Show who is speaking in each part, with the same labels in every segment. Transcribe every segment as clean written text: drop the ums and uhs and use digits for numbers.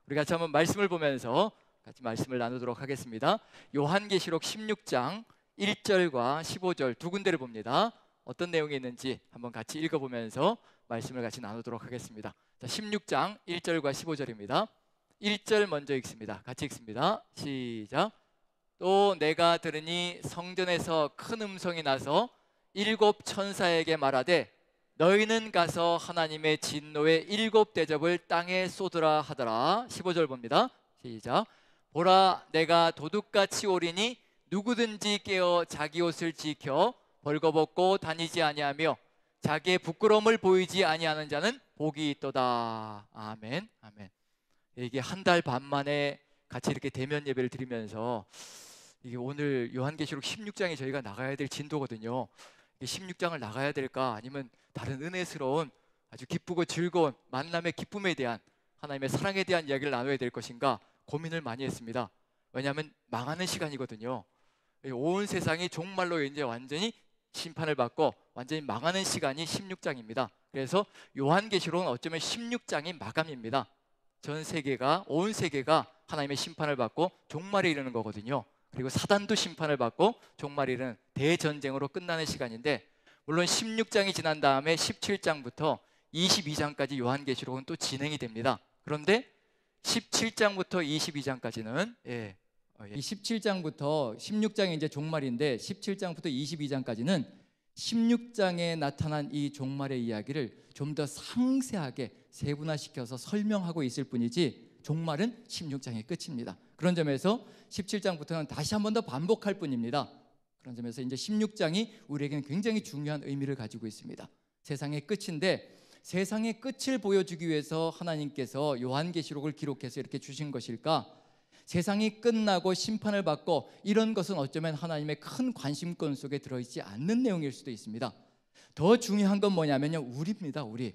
Speaker 1: 우리 같이 한번 말씀을 보면서 같이 말씀을 나누도록 하겠습니다. 요한계시록 16장 1절과 15절 두 군데를 봅니다. 어떤 내용이 있는지 한번 같이 읽어보면서 말씀을 같이 나누도록 하겠습니다. 자, 16장 1절과 15절입니다. 1절 먼저 읽습니다. 같이 읽습니다. 시작. 또 내가 들으니 성전에서 큰 음성이 나서 일곱 천사에게 말하되 너희는 가서 하나님의 진노의 일곱 대접을 땅에 쏟으라 하더라. 15절 봅니다. 시작. 보라, 내가 도둑같이 오리니 누구든지 깨어 자기 옷을 지켜 벌거벗고 다니지 아니하며 자기의 부끄러움을 보이지 아니하는 자는 복이 있도다. 아멘. 아멘. 이게 한 달 반 만에 같이 이렇게 대면 예배를 드리면서 이게 오늘 요한계시록 16장에 저희가 나가야 될 진도거든요. 16장을 나가야 될까, 아니면 다른 은혜스러운 아주 기쁘고 즐거운 만남의 기쁨에 대한, 하나님의 사랑에 대한 이야기를 나눠야 될 것인가 고민을 많이 했습니다. 왜냐하면 망하는 시간이거든요. 온 세상이 종말로 이제 완전히 심판을 받고 완전히 망하는 시간이 16장입니다. 그래서 요한계시록은 어쩌면 16장이 마감입니다. 전 세계가, 온 세계가 하나님의 심판을 받고 종말에 이르는 거거든요. 그리고 사단도 심판을 받고 종말에 이르는 대전쟁으로 끝나는 시간인데, 물론 16장이 지난 다음에 17장부터 22장까지 요한계시록은 또 진행이 됩니다. 그런데 17장부터 22장까지는 이 17장부터 16장이 이제 종말인데 17장부터 22장까지는 16장에 나타난 이 종말의 이야기를 좀 더 상세하게 세분화시켜서 설명하고 있을 뿐이지 종말은 16장이 끝입니다. 그런 점에서 17장부터는 다시 한 번 더 반복할 뿐입니다. 그런 점에서 이제 16장이 우리에게는 굉장히 중요한 의미를 가지고 있습니다. 세상의 끝인데, 세상의 끝을 보여주기 위해서 하나님께서 요한계시록을 기록해서 이렇게 주신 것일까? 세상이 끝나고 심판을 받고 이런 것은 어쩌면 하나님의 큰 관심권 속에 들어있지 않는 내용일 수도 있습니다. 더 중요한 건 뭐냐면요, 우리입니다. 우리.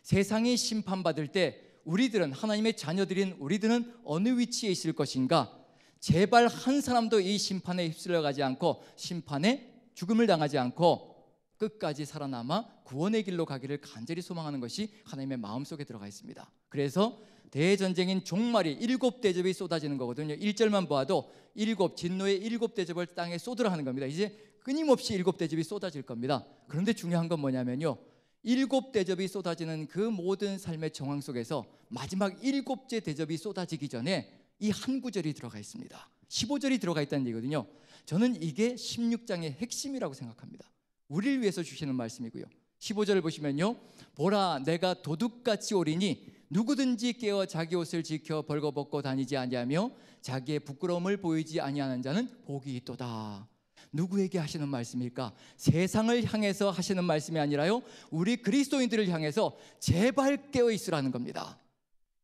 Speaker 1: 세상이 심판받을 때 우리들은, 하나님의 자녀들인 우리들은 어느 위치에 있을 것인가? 제발 한 사람도 이 심판에 휩쓸려 가지 않고, 심판에 죽음을 당하지 않고 끝까지 살아남아 구원의 길로 가기를 간절히 소망하는 것이 하나님의 마음속에 들어가 있습니다. 그래서 대전쟁인 종말이 일곱 대접이 쏟아지는 거거든요. 1절만 보아도 일곱, 진노의 일곱 대접을 땅에 쏟으라 하는 겁니다. 이제 끊임없이 일곱 대접이 쏟아질 겁니다. 그런데 중요한 건 뭐냐면요, 일곱 대접이 쏟아지는 그 모든 삶의 정황 속에서 마지막 일곱째 대접이 쏟아지기 전에 이 한 구절이 들어가 있습니다. 15절이 들어가 있다는 얘기거든요. 저는 이게 16장의 핵심이라고 생각합니다. 우리를 위해서 주시는 말씀이고요. 15절을 보시면요, 보라, 내가 도둑같이 오리니 누구든지 깨어 자기 옷을 지켜 벌거벗고 다니지 아니하며 자기의 부끄러움을 보이지 아니하는 자는 복이 있도다. 누구에게 하시는 말씀일까? 세상을 향해서 하시는 말씀이 아니라요, 우리 그리스도인들을 향해서 제발 깨어 있으라는 겁니다.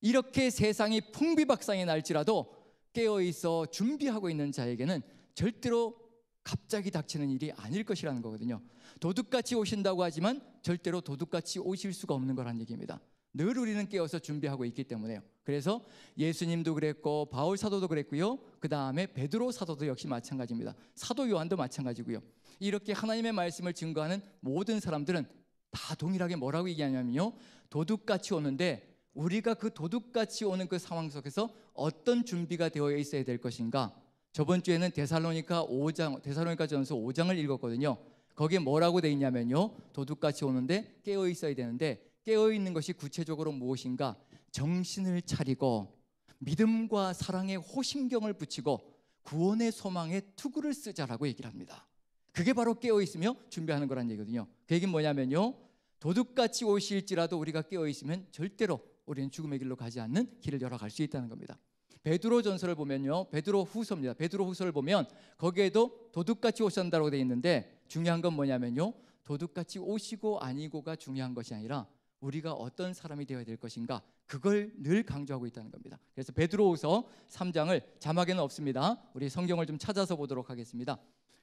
Speaker 1: 이렇게 세상이 풍비박산이 날지라도 깨어 있어 준비하고 있는 자에게는 절대로 갑자기 닥치는 일이 아닐 것이라는 거거든요. 도둑같이 오신다고 하지만 절대로 도둑같이 오실 수가 없는 거란 얘기입니다. 늘 우리는 깨어서 준비하고 있기 때문에요. 그래서 예수님도 그랬고 바울 사도도 그랬고요, 그 다음에 베드로 사도도 역시 마찬가지입니다. 사도 요한도 마찬가지고요. 이렇게 하나님의 말씀을 증거하는 모든 사람들은 다 동일하게 뭐라고 얘기하냐면요, 도둑같이 오는데 우리가 그 도둑같이 오는 그 상황 속에서 어떤 준비가 되어 있어야 될 것인가? 저번 주에는 데살로니가전서 5장을 읽었거든요. 거기에 뭐라고 되어 있냐면요, 도둑같이 오는데 깨어 있어야 되는데, 깨어 있는 것이 구체적으로 무엇인가? 정신을 차리고 믿음과 사랑의 호심경을 붙이고 구원의 소망의 투구를 쓰자라고 얘기를 합니다. 그게 바로 깨어 있으며 준비하는 거란 얘기거든요. 그 얘기는 뭐냐면요, 도둑같이 오실지라도 우리가 깨어 있으면 절대로 우리는 죽음의 길로 가지 않는 길을 열어갈 수 있다는 겁니다. 베드로 전서를 보면요, 베드로 후서입니다. 베드로 후서를 보면 거기에도 도둑같이 오신다고 되어 있는데, 중요한 건 뭐냐면요, 도둑같이 오시고 아니고가 중요한 것이 아니라 우리가 어떤 사람이 되어야 될 것인가, 그걸 늘 강조하고 있다는 겁니다. 그래서 베드로후서 3장을, 자막에는 없습니다. 우리 성경을 좀 찾아서 보도록 하겠습니다.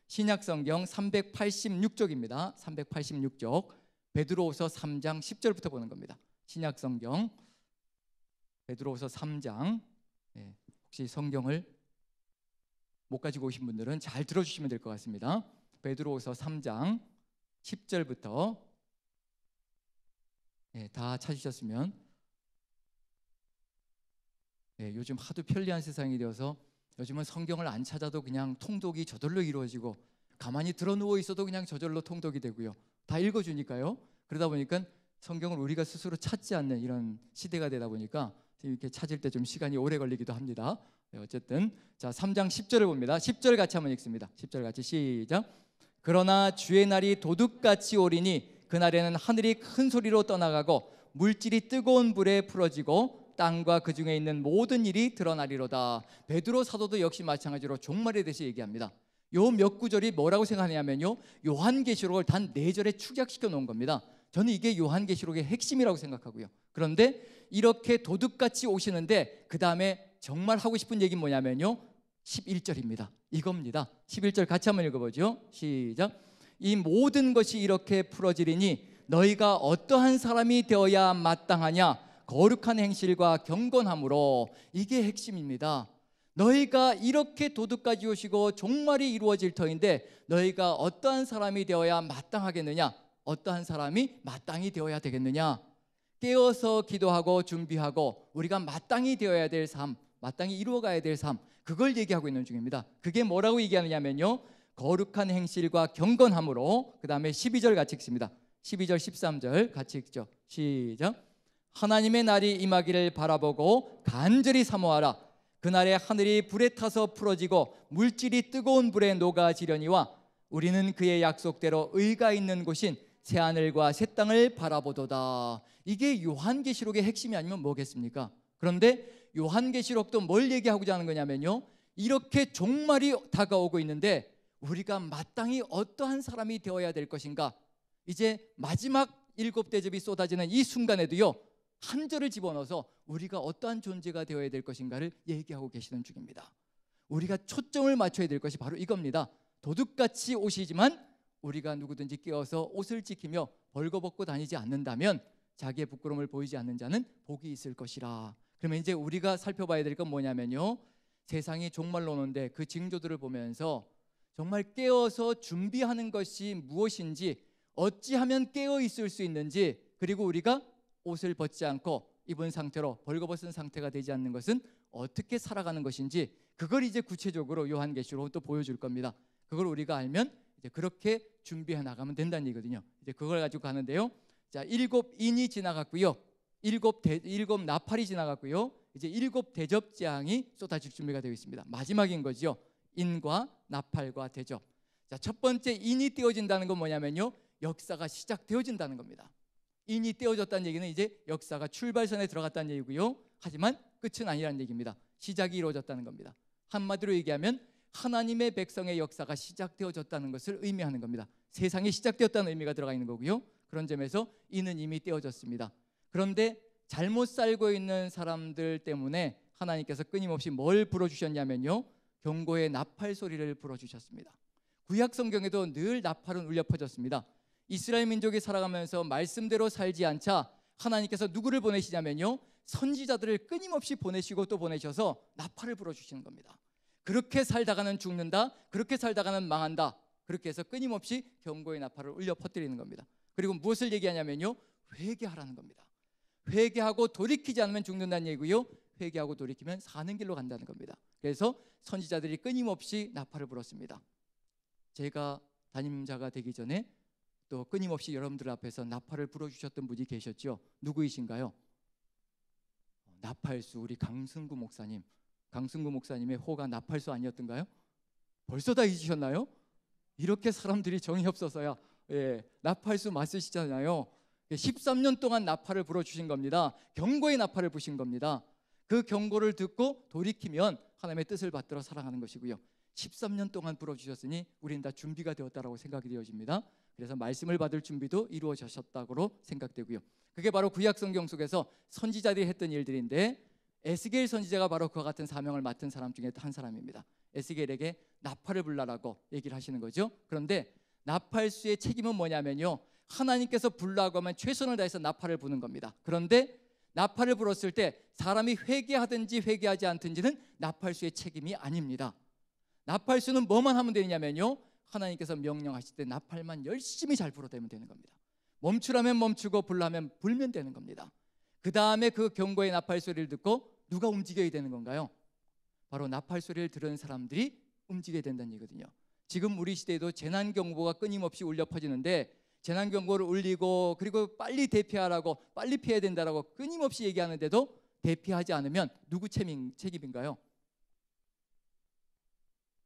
Speaker 1: 신약성경 386쪽입니다. 386쪽 베드로후서 3장 10절부터 보는 겁니다. 신약성경 베드로후서 3장, 혹시 성경을 못 가지고 오신 분들은 잘 들어주시면 될 것 같습니다. 베드로후서 3장 10절부터 다 찾으셨으면 요즘 하도 편리한 세상이 되어서 요즘은 성경을 안 찾아도 그냥 통독이 저절로 이루어지고 가만히 들어 누워 있어도 그냥 저절로 통독이 되고요. 다 읽어주니까요. 그러다 보니까 성경을 우리가 스스로 찾지 않는 이런 시대가 되다 보니까 이렇게 찾을 때 좀 시간이 오래 걸리기도 합니다. 어쨌든 자 3장 10절을 봅니다. 10절 같이 한번 읽습니다. 10절 같이 시작. 그러나 주의 날이 도둑같이 오리니 그날에는 하늘이 큰 소리로 떠나가고 물질이 뜨거운 불에 풀어지고 땅과 그 중에 있는 모든 일이 드러나리로다. 베드로 사도도 역시 마찬가지로 종말에 대해서 얘기합니다. 요 몇 구절이 뭐라고 생각하냐면요, 요한계시록을 단 4절에 축약시켜 놓은 겁니다. 저는 이게 요한계시록의 핵심이라고 생각하고요. 그런데 이렇게 도둑같이 오시는데 그 다음에 정말 하고 싶은 얘기는 뭐냐면요, 11절입니다. 이겁니다. 11절 같이 한번 읽어보죠. 시작. 이 모든 것이 이렇게 풀어지리니 너희가 어떠한 사람이 되어야 마땅하냐? 거룩한 행실과 경건함으로. 이게 핵심입니다. 너희가 이렇게 도둑까지 오시고 종말이 이루어질 터인데 너희가 어떠한 사람이 되어야 마땅하겠느냐? 어떠한 사람이 마땅히 되어야 되겠느냐? 깨어서 기도하고 준비하고 우리가 마땅히 되어야 될 삶, 마땅히 이루어가야 될 삶, 그걸 얘기하고 있는 중입니다. 그게 뭐라고 얘기하느냐면요, 거룩한 행실과 경건함으로. 그 다음에 12절 같이 읽습니다. 12절 13절 같이 읽죠. 시작. 하나님의 날이 임하기를 바라보고 간절히 사모하라. 그날에 하늘이 불에 타서 풀어지고 물질이 뜨거운 불에 녹아지려니와 우리는 그의 약속대로 의가 있는 곳인 새하늘과 새 땅을 바라보도다. 이게 요한계시록의 핵심이 아니면 뭐겠습니까? 그런데 요한계시록도 뭘 얘기하고자 하는 거냐면요, 이렇게 종말이 다가오고 있는데 우리가 마땅히 어떠한 사람이 되어야 될 것인가. 이제 마지막 7 대접이 쏟아지는 이 순간에도요, 한 절을 집어넣어서 우리가 어떠한 존재가 되어야 될 것인가를 얘기하고 계시는 중입니다. 우리가 초점을 맞춰야 될 것이 바로 이겁니다. 도둑같이 오시지만 우리가 누구든지 깨어서 옷을 지키며 벌거벗고 다니지 않는다면 자기의 부끄러움을 보이지 않는 자는 복이 있을 것이라. 그러면 이제 우리가 살펴봐야 될 건 뭐냐면요, 세상이 종말로 오는데 그 징조들을 보면서 정말 깨어서 준비하는 것이 무엇인지, 어찌하면 깨어 있을 수 있는지, 그리고 우리가 옷을 벗지 않고 입은 상태로 벌거벗은 상태가 되지 않는 것은 어떻게 살아가는 것인지, 그걸 이제 구체적으로 요한계시록은 또 보여줄 겁니다. 그걸 우리가 알면 이제 그렇게 준비해 나가면 된다는 얘기거든요. 이제 그걸 가지고 가는데요. 자, 7 인이 지나갔고요. 7 나팔이 지나갔고요. 이제 7 대접장이 쏟아질 준비가 되어 있습니다. 마지막인 거죠. 인과 나팔과 대접. 자, 첫 번째 인이 떼어진다는 건 뭐냐면요, 역사가 시작되어진다는 겁니다. 인이 떼어졌다는 얘기는 이제 역사가 출발선에 들어갔다는 얘기고요. 하지만 끝은 아니라는 얘기입니다. 시작이 이루어졌다는 겁니다. 한마디로 얘기하면 하나님의 백성의 역사가 시작되어졌다는 것을 의미하는 겁니다. 세상이 시작되었다는 의미가 들어가 있는 거고요. 그런 점에서 이는 이미 떼어졌습니다. 그런데 잘못 살고 있는 사람들 때문에 하나님께서 끊임없이 뭘 불어주셨냐면요, 경고의 나팔 소리를 불어주셨습니다. 구약 성경에도 늘 나팔은 울려 퍼졌습니다. 이스라엘 민족이 살아가면서 말씀대로 살지 않자 하나님께서 누구를 보내시냐면요, 선지자들을 끊임없이 보내시고 또 보내셔서 나팔을 불어주시는 겁니다. 그렇게 살다가는 죽는다, 그렇게 살다가는 망한다, 그렇게 해서 끊임없이 경고의 나팔을 울려 퍼뜨리는 겁니다. 그리고 무엇을 얘기하냐면요, 회개하라는 겁니다. 회개하고 돌이키지 않으면 죽는다는 얘기고요, 회개하고 돌이키면 사는 길로 간다는 겁니다. 그래서 선지자들이 끊임없이 나팔을 불었습니다. 제가 담임자가 되기 전에 또 끊임없이 여러분들 앞에서 나팔을 불어주셨던 분이 계셨죠. 누구이신가요? 나팔수 우리 강승구 목사님. 강승구 목사님의 호가 나팔수 아니었던가요? 벌써 다 잊으셨나요? 이렇게 사람들이 정이 없어서야. 나팔수 맞으시잖아요. 13년 동안 나팔을 불어주신 겁니다. 경고의 나팔을 부신 겁니다. 그 경고를 듣고 돌이키면 하나님의 뜻을 받들어 살아가는 것이고요. 13년 동안 불어주셨으니 우리는 다 준비가 되었다고 생각이 되어집니다. 그래서 말씀을 받을 준비도 이루어졌다고 생각되고요. 그게 바로 구약 성경 속에서 선지자들이 했던 일들인데, 에스겔 선지자가 바로 그와 같은 사명을 맡은 사람 중에 한 사람입니다. 에스겔에게 나팔을 불라라고 얘기를 하시는 거죠. 그런데 나팔수의 책임은 뭐냐면요, 하나님께서 불라고 하면 최선을 다해서 나팔을 부는 겁니다. 그런데 나팔을 불었을 때 사람이 회개하든지 회개하지 않든지는 나팔수의 책임이 아닙니다. 나팔수는 뭐만 하면 되냐면요, 하나님께서 명령하실 때 나팔만 열심히 잘 불어대면 되는 겁니다. 멈추라면 멈추고 불라면 불면 되는 겁니다. 그 다음에 그 경고의 나팔 소리를 듣고 누가 움직여야 되는 건가요? 바로 나팔 소리를 들은 사람들이 움직여야 된다는 얘기거든요. 지금 우리 시대에도 재난경보가 끊임없이 울려 퍼지는데 재난경보를 울리고 그리고 빨리 대피하라고, 빨리 피해야 된다라고 끊임없이 얘기하는데도 대피하지 않으면 누구 책임인가요?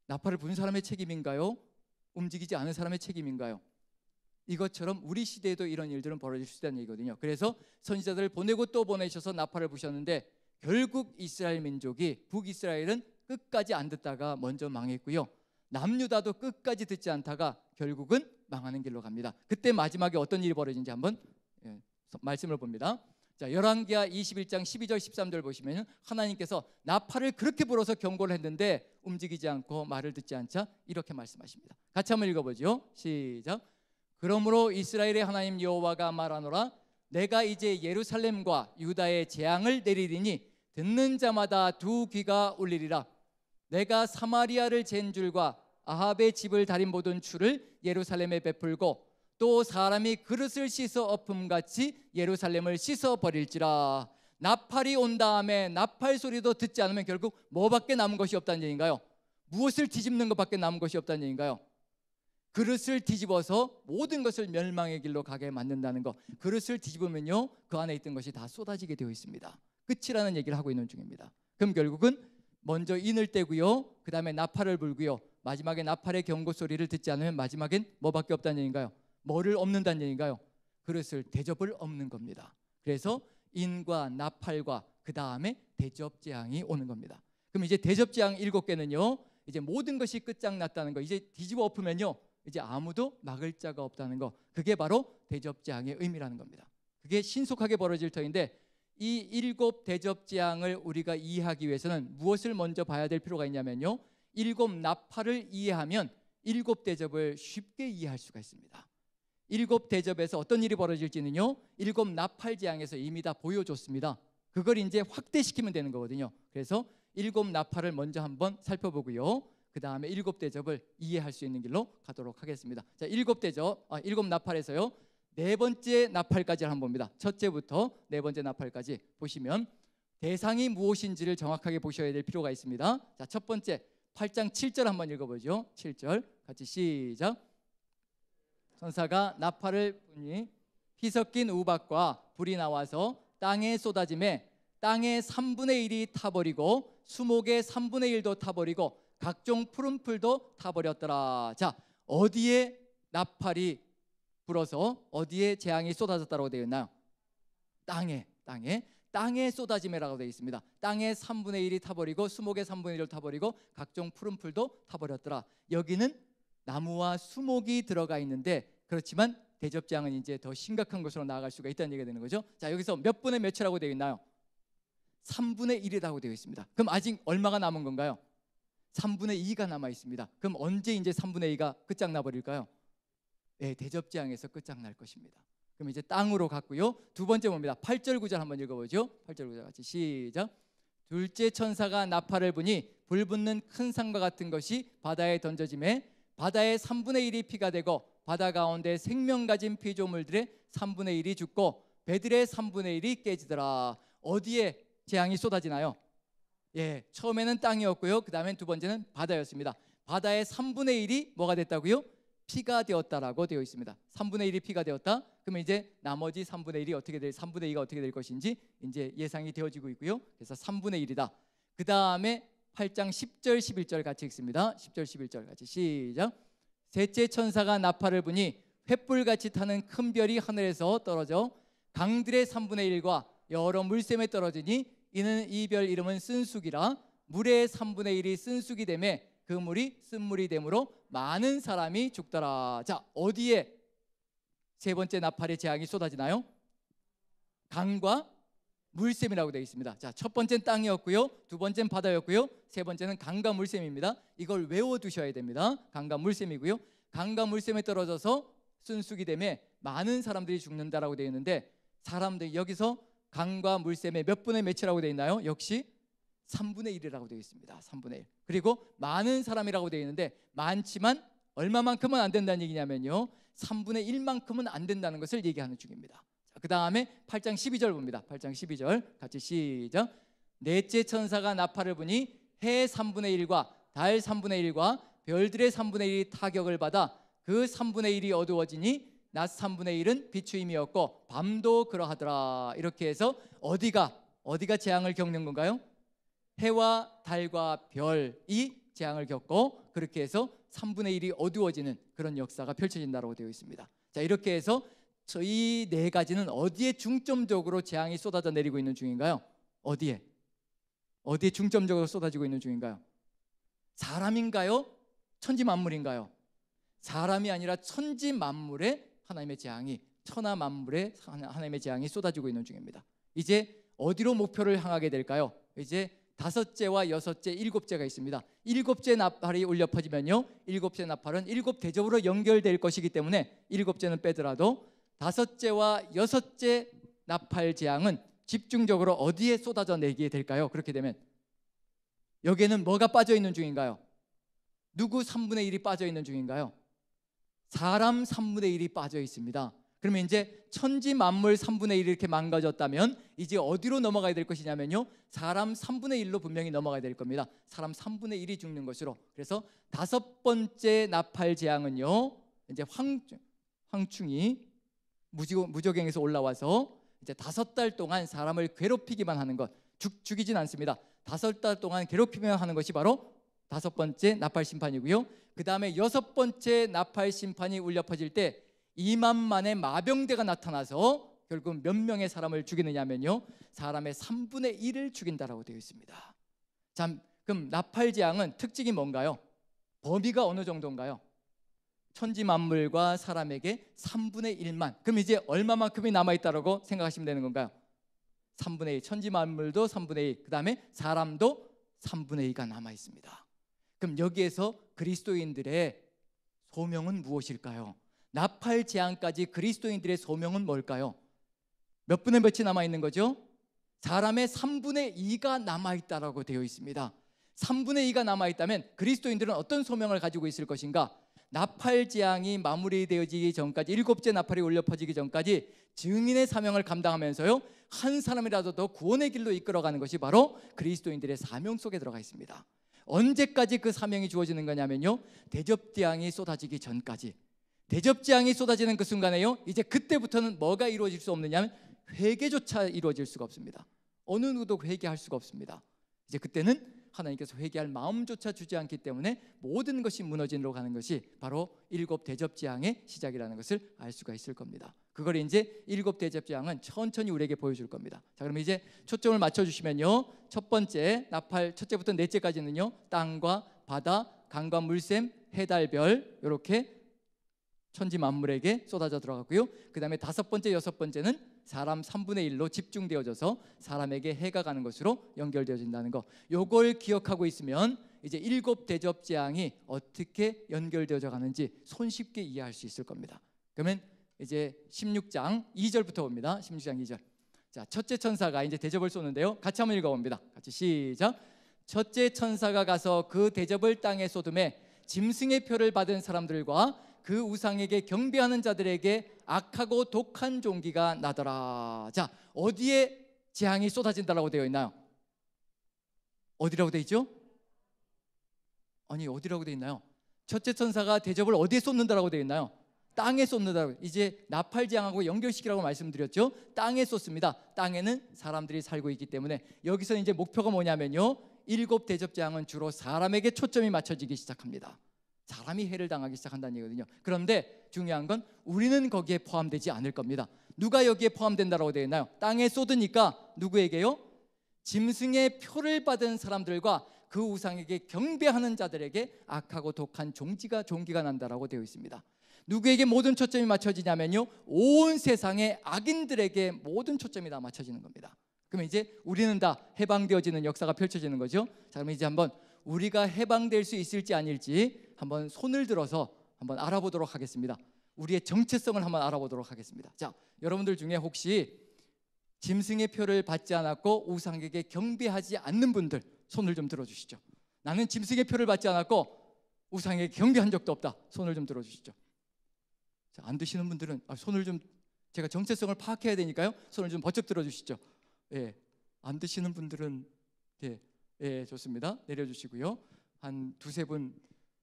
Speaker 1: 나팔을 부는 사람의 책임인가요? 움직이지 않은 사람의 책임인가요? 이것처럼 우리 시대에도 이런 일들은 벌어질 수 있다는 얘기거든요. 그래서 선지자들을 보내고 또 보내셔서 나팔을 부셨는데 결국 이스라엘 민족이, 북이스라엘은 끝까지 안 듣다가 먼저 망했고요, 남유다도 끝까지 듣지 않다가 결국은 망하는 길로 갑니다. 그때 마지막에 어떤 일이 벌어진지 한번 말씀을 봅니다. 자, 열왕기하 21장 12절 13절 보시면 하나님께서 나팔을 그렇게 불어서 경고를 했는데 움직이지 않고 말을 듣지 않자 이렇게 말씀하십니다. 같이 한번 읽어보죠. 시작. 그러므로 이스라엘의 하나님 여호와가 말하노라, 내가 이제 예루살렘과 유다에 재앙을 내리리니 듣는 자마다 두 귀가 울리리라. 내가 사마리아를 잰 줄과 아합의 집을 다림보던 추를 예루살렘에 베풀고 또 사람이 그릇을 씻어 엎음같이 예루살렘을 씻어 버릴지라. 나팔이 온 다음에 나팔 소리도 듣지 않으면 결국 뭐밖에 남은 것이 없다는 얘기인가요? 무엇을 뒤집는 것밖에 남은 것이 없다는 얘기인가요? 그릇을 뒤집어서 모든 것을 멸망의 길로 가게 만든다는 것. 그릇을 뒤집으면요, 그 안에 있던 것이 다 쏟아지게 되어 있습니다. 끝이라는 얘기를 하고 있는 중입니다. 그럼 결국은 먼저 인을 떼고요, 그 다음에 나팔을 불고요, 마지막에 나팔의 경고 소리를 듣지 않으면 마지막엔 뭐밖에 없다는 얘기인가요? 뭐를 엎는다는 얘기인가요? 그릇을, 대접을 엎는 겁니다. 그래서 인과 나팔과 그 다음에 대접재앙이 오는 겁니다. 그럼 이제 대접재앙 7개는요 이제 모든 것이 끝장났다는 거, 이제 뒤집어 엎으면요 이제 아무도 막을 자가 없다는 거, 그게 바로 대접재앙의 의미라는 겁니다. 그게 신속하게 벌어질 터인데 이 7 대접재앙을 우리가 이해하기 위해서는 무엇을 먼저 봐야 될 필요가 있냐면요, 7 나팔을 이해하면 7 대접을 쉽게 이해할 수가 있습니다. 7 대접에서 어떤 일이 벌어질지는요 7 나팔 재앙에서 이미 다 보여줬습니다. 그걸 이제 확대시키면 되는 거거든요. 그래서 7 나팔을 먼저 한번 살펴보고요, 그 다음에 7 대접을 이해할 수 있는 길로 가도록 하겠습니다. 자, 7 나팔에서요 4번째 나팔까지 한번 봅니다. 첫째부터 4번째 나팔까지 보시면 대상이 무엇인지를 정확하게 보셔야 될 필요가 있습니다. 자, 첫 번째 8장 7절 한번 읽어보죠. 7절 같이 시작. 천사가 나팔을 부니 피 섞인 우박과 불이 나와서 땅에 쏟아짐에 땅의 3분의 1이 타버리고 수목의 3분의 1도 타버리고 각종 푸른 풀도 타버렸더라. 자, 어디에 나팔이 불어서 어디에 재앙이 쏟아졌다고 되어 있나요? 땅에 쏟아짐이라고 되어 있습니다. 땅의 3분의 1이 타버리고 수목의 3분의 1을 타버리고 각종 푸른 풀도 타버렸더라. 여기는 나무와 수목이 들어가 있는데 그렇지만 대접재앙은 이제 더 심각한 것으로 나아갈 수가 있다는 얘기가 되는 거죠. 자, 여기서 몇 분의 몇이라고 되어 있나요? 3분의 1이라고 되어 있습니다. 그럼 아직 얼마가 남은 건가요? 3분의 2가 남아 있습니다. 그럼 언제 이제 3분의 2가 끝장나 버릴까요? 네, 대접재앙에서 끝장날 것입니다. 그럼 이제 땅으로 갔고요. 두 번째 봅니다. 8절 9절 한번 읽어보죠. 8절 9절 같이 시작. 둘째 천사가 나팔을 부니 불붙는 큰 산과 같은 것이 바다에 던져짐에 바다의 3분의 1이 피가 되고 바다 가운데 생명 가진 피조물들의 3분의 1이 죽고 배들의 3분의 1이 깨지더라. 어디에 재앙이 쏟아지나요? 예, 처음에는 땅이었고요, 그 다음엔 두 번째는 바다였습니다. 바다의 3분의 1이 뭐가 됐다고요? 피가 되었다라고 되어 있습니다. 3분의 1이 피가 되었다. 그러면 이제 나머지 3분의 1이 어떻게 될, 3분의 2가 어떻게 될 것인지 이제 예상이 되어지고 있고요. 그래서 3분의 1이다. 그 다음에 8장 10절 11절 같이 읽습니다. 10절 11절 같이 시작. 셋째 천사가 나팔을 부니 횃불같이 타는 큰 별이 하늘에서 떨어져 강들의 3분의 1과 여러 물샘에 떨어지니 이는 이 별 이름은 쓴쑥이라. 물의 3분의 1이 쓴쑥이 되매 그 물이 쓴물이 되므로 많은 사람이 죽더라. 자, 어디에 세 번째 나팔의 재앙이 쏟아지나요? 강과 물샘이라고 되어 있습니다. 자, 첫 번째는 땅이었고요, 두 번째는 바다였고요, 세 번째는 강과 물샘입니다. 이걸 외워두셔야 됩니다. 강과 물샘이고요, 강과 물샘에 떨어져서 쓴쑥이 되매 많은 사람들이 죽는다라고 되어 있는데 사람들이 여기서 강과 물샘의 몇 분의 몇이라고 되어 있나요? 역시 3분의 1이라고 되어 있습니다. 3분의 1. 그리고 많은 사람이라고 되어 있는데 많지만 얼마만큼은 안 된다는 얘기냐면요 3분의 1만큼은 안 된다는 것을 얘기하는 중입니다. 그 다음에 8장 12절 봅니다. 8장 12절 같이 시작. 넷째 천사가 나팔을 부니 해 3분의 1과 달 3분의 1과 별들의 3분의 1이 타격을 받아 그 3분의 1이 어두워지니 낮 3분의 1은 비추임이었고 밤도 그러하더라. 이렇게 해서 어디가 재앙을 겪는 건가요? 해와 달과 별이 재앙을 겪고 그렇게 해서 3분의 1이 어두워지는 그런 역사가 펼쳐진다고 되어 있습니다. 자, 이렇게 해서 이 네 가지는 어디에 중점적으로 재앙이 쏟아져 내리고 있는 중인가요? 어디에 중점적으로 쏟아지고 있는 중인가요? 사람인가요? 천지 만물인가요? 사람이 아니라 천지 만물에 하나님의 재앙이, 천하 만물에 하나님의 재앙이 쏟아지고 있는 중입니다. 이제 어디로 목표를 향하게 될까요? 이제 다섯째와 여섯째, 일곱째가 있습니다. 일곱째 나팔이 울려 퍼지면요, 일곱째 나팔은 일곱 대접으로 연결될 것이기 때문에 일곱째는 빼더라도 다섯째와 여섯째 나팔 재앙은 집중적으로 어디에 쏟아져 내게 될까요? 그렇게 되면 여기에는 뭐가 빠져 있는 중인가요? 누구 3분의 1이 빠져 있는 중인가요? 사람 3분의 1이 빠져 있습니다. 그러면 이제 천지 만물 3분의 1이 이렇게 망가졌다면 이제 어디로 넘어가야 될 것이냐면요, 사람 3분의 1로 분명히 넘어가야 될 겁니다. 사람 3분의 1이 죽는 것으로. 그래서 다섯 번째 나팔 재앙은요, 이제 황충이 무저갱에서 올라와서 이제 5달 동안 사람을 괴롭히기만 하는 것, 죽이진 않습니다. 5달 동안 괴롭히기만 하는 것이 바로 다섯 번째 나팔 심판이고요. 그 다음에 여섯 번째 나팔 심판이 울려 퍼질 때 2만만의 마병대가 나타나서 결국 몇 명의 사람을 죽이느냐면요, 사람의 3분의 1을 죽인다라고 되어 있습니다. 자, 그럼 나팔 재앙은 특징이 뭔가요? 범위가 어느 정도인가요? 천지 만물과 사람에게 3분의 1만. 그럼 이제 얼마만큼이 남아있다고 생각하시면 되는 건가요? 3분의 1, 천지 만물도 3분의 1, 그 다음에 사람도 3분의 2가 남아있습니다. 그럼 여기에서 그리스도인들의 소명은 무엇일까요? 나팔 재앙까지 그리스도인들의 소명은 뭘까요? 몇 분의 몇이 남아있는 거죠? 사람의 3분의 2가 남아있다라고 되어 있습니다. 3분의 2가 남아있다면 그리스도인들은 어떤 소명을 가지고 있을 것인가? 나팔 재앙이 마무리되어지기 전까지, 일곱째 나팔이 울려 퍼지기 전까지 증인의 사명을 감당하면서요, 한 사람이라도 더 구원의 길로 이끌어가는 것이 바로 그리스도인들의 사명 속에 들어가 있습니다. 언제까지 그 사명이 주어지는 거냐면요, 대접재앙이 쏟아지기 전까지. 대접재앙이 쏟아지는 그 순간에요, 이제 그때부터는 뭐가 이루어질 수 없느냐면 회개조차 이루어질 수가 없습니다. 어느 누구도 회개할 수가 없습니다. 이제 그때는 하나님께서 회개할 마음조차 주지 않기 때문에 모든 것이 무너지러 가는 것이 바로 일곱 대접재앙의 시작이라는 것을 알 수가 있을 겁니다. 그걸 이제 일곱 대접재앙은 천천히 우리에게 보여줄 겁니다. 자, 그럼 이제 초점을 맞춰주시면요, 첫 번째 나팔, 첫째부터 넷째까지는요, 땅과 바다, 강과 물샘, 해달별, 이렇게 천지 만물에게 쏟아져 들어갔고요. 그 다음에 다섯 번째, 여섯 번째는 사람 3분의 1로 집중되어져서 사람에게 해가 가는 것으로 연결되어진다는 거, 요걸 기억하고 있으면 이제 일곱 대접 재앙이 어떻게 연결되어져 가는지 손쉽게 이해할 수 있을 겁니다. 그러면 이제 16장 2절부터 봅니다. 16장 2절. 자, 첫째 천사가 이제 대접을 쏘는데요, 같이 한번 읽어봅니다. 같이 시작. 첫째 천사가 가서 그 대접을 땅에 쏟음에 짐승의 표를 받은 사람들과 그 우상에게 경배하는 자들에게 악하고 독한 종기가 나더라. 자, 어디에 재앙이 쏟아진다라고 되어 있나요? 어디라고 되어 있죠? 아니, 어디라고 되어 있나요? 첫째 천사가 대접을 어디에 쏟는다라고 되어 있나요? 땅에 쏟는다라고. 이제 나팔 재앙하고 연결시키라고 말씀드렸죠. 땅에 쏟습니다. 땅에는 사람들이 살고 있기 때문에 여기서 이제 목표가 뭐냐면요, 일곱 대접 재앙은 주로 사람에게 초점이 맞춰지기 시작합니다. 사람이 해를 당하기 시작한다는 얘기거든요. 그런데 중요한 건 우리는 거기에 포함되지 않을 겁니다. 누가 여기에 포함된다라고 되어 있나요? 땅에 쏟으니까 누구에게요? 짐승의 표를 받은 사람들과 그 우상에게 경배하는 자들에게 악하고 독한 종기가 난다라고 되어 있습니다. 누구에게 모든 초점이 맞춰지냐면요, 온 세상의 악인들에게 모든 초점이 다 맞춰지는 겁니다. 그러면 이제 우리는 다 해방되어지는 역사가 펼쳐지는 거죠. 자, 그럼 이제 한번 우리가 해방될 수 있을지 아닐지 한번 손을 들어서 한번 알아보도록 하겠습니다. 우리의 정체성을 한번 알아보도록 하겠습니다. 자, 여러분들 중에 혹시 짐승의 표를 받지 않았고 우상에게 경배하지 않는 분들 손을 좀 들어주시죠. 나는 짐승의 표를 받지 않았고 우상에게 경배한 적도 없다. 손을 좀 들어주시죠. 자, 안 드시는 분들은 손을 좀, 제가 정체성을 파악해야 되니까요, 손을 좀 번쩍 들어주시죠. 예, 안 드시는 분들은 네, 예, 좋습니다. 내려주시고요. 한 두세 분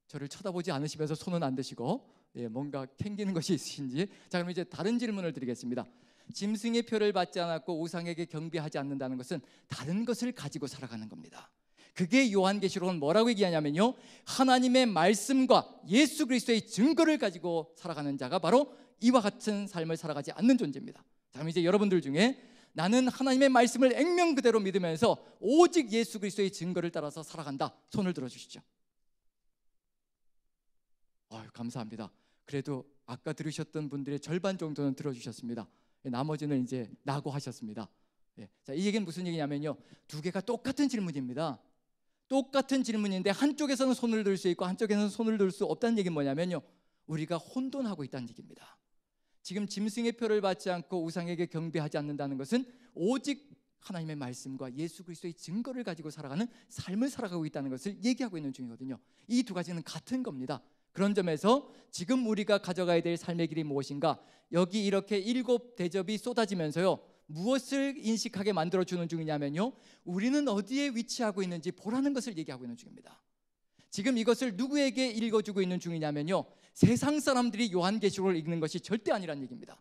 Speaker 1: 저를 쳐다보지 않으시면서 손은 안 드시고, 예, 뭔가 캥기는 것이 있으신지. 자, 그럼 이제 다른 질문을 드리겠습니다. 짐승의 표를 받지 않았고 우상에게 경배하지 않는다는 것은 다른 것을 가지고 살아가는 겁니다. 그게 요한계시록은 뭐라고 얘기하냐면요, 하나님의 말씀과 예수 그리스도의 증거를 가지고 살아가는 자가 바로 이와 같은 삶을 살아가지 않는 존재입니다. 자, 그럼 이제 여러분들 중에 나는 하나님의 말씀을 액면 그대로 믿으면서 오직 예수 그리스도의 증거를 따라서 살아간다, 손을 들어주시죠. 감사합니다. 그래도 아까 들으셨던 분들의 절반 정도는 들어주셨습니다. 나머지는 이제 낙오하셨습니다. 자, 이 얘기는 무슨 얘기냐면요, 두 개가 똑같은 질문입니다. 똑같은 질문인데 한쪽에서는 손을 들 수 있고 한쪽에서는 손을 들 수 없다는 얘기는 뭐냐면요, 우리가 혼돈하고 있다는 얘기입니다. 지금 짐승의 표를 받지 않고 우상에게 경배하지 않는다는 것은 오직 하나님의 말씀과 예수 그리스도의 증거를 가지고 살아가는 삶을 살아가고 있다는 것을 얘기하고 있는 중이거든요. 이 두 가지는 같은 겁니다. 그런 점에서 지금 우리가 가져가야 될 삶의 길이 무엇인가, 여기 이렇게 7 대접이 쏟아지면서요, 무엇을 인식하게 만들어주는 중이냐면요, 우리는 어디에 위치하고 있는지 보라는 것을 얘기하고 있는 중입니다. 지금 이것을 누구에게 읽어주고 있는 중이냐면요, 세상 사람들이 요한계시록을 읽는 것이 절대 아니란 얘기입니다.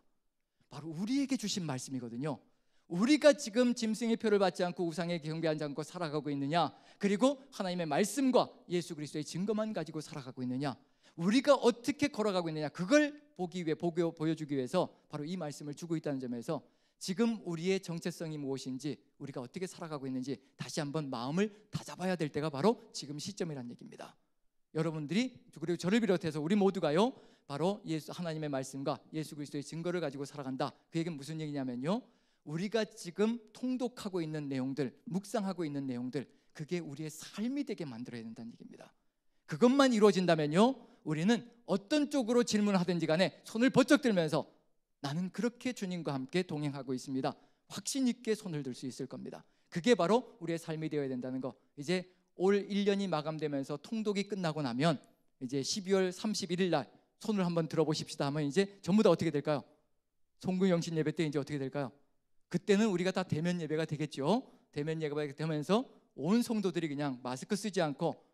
Speaker 1: 바로 우리에게 주신 말씀이거든요. 우리가 지금 짐승의 표를 받지 않고 우상에 경배하지 않고 살아가고 있느냐, 그리고 하나님의 말씀과 예수 그리스도의 증거만 가지고 살아가고 있느냐, 우리가 어떻게 걸어가고 있느냐, 그걸 보기 위해, 보여주기 위해서 바로 이 말씀을 주고 있다는 점에서 지금 우리의 정체성이 무엇인지, 우리가 어떻게 살아가고 있는지 다시 한번 마음을 다잡아야 될 때가 바로 지금 시점이란 얘기입니다. 여러분들이, 그리고 저를 비롯해서 우리 모두가요, 바로 하나님의 말씀과 예수 그리스도의 증거를 가지고 살아간다. 그 얘기는 무슨 얘기냐면요, 우리가 지금 통독하고 있는 내용들, 묵상하고 있는 내용들, 그게 우리의 삶이 되게 만들어야 된다는 얘기입니다. 그것만 이루어진다면요, 우리는 어떤 쪽으로 질문을 하든지 간에 손을 번쩍 들면서 나는 그렇게 주님과 함께 동행하고 있습니다, 확신 있게 손을 들 수 있을 겁니다. 그게 바로 우리의 삶이 되어야 된다는 거. 이제 올 1년이 마감되면서 통독이 끝나고 나면 이제 12월 31일 날 손을 한번 들어보십시다 하면 이제 전부 다 어떻게 될까요? 송구영신 예배 때 이제 어떻게 될까요? 그때는 우리가 다 대면 예배가 되겠죠. 대면 예배가 되면서 온 성도들이 그냥 마스크 쓰지 않고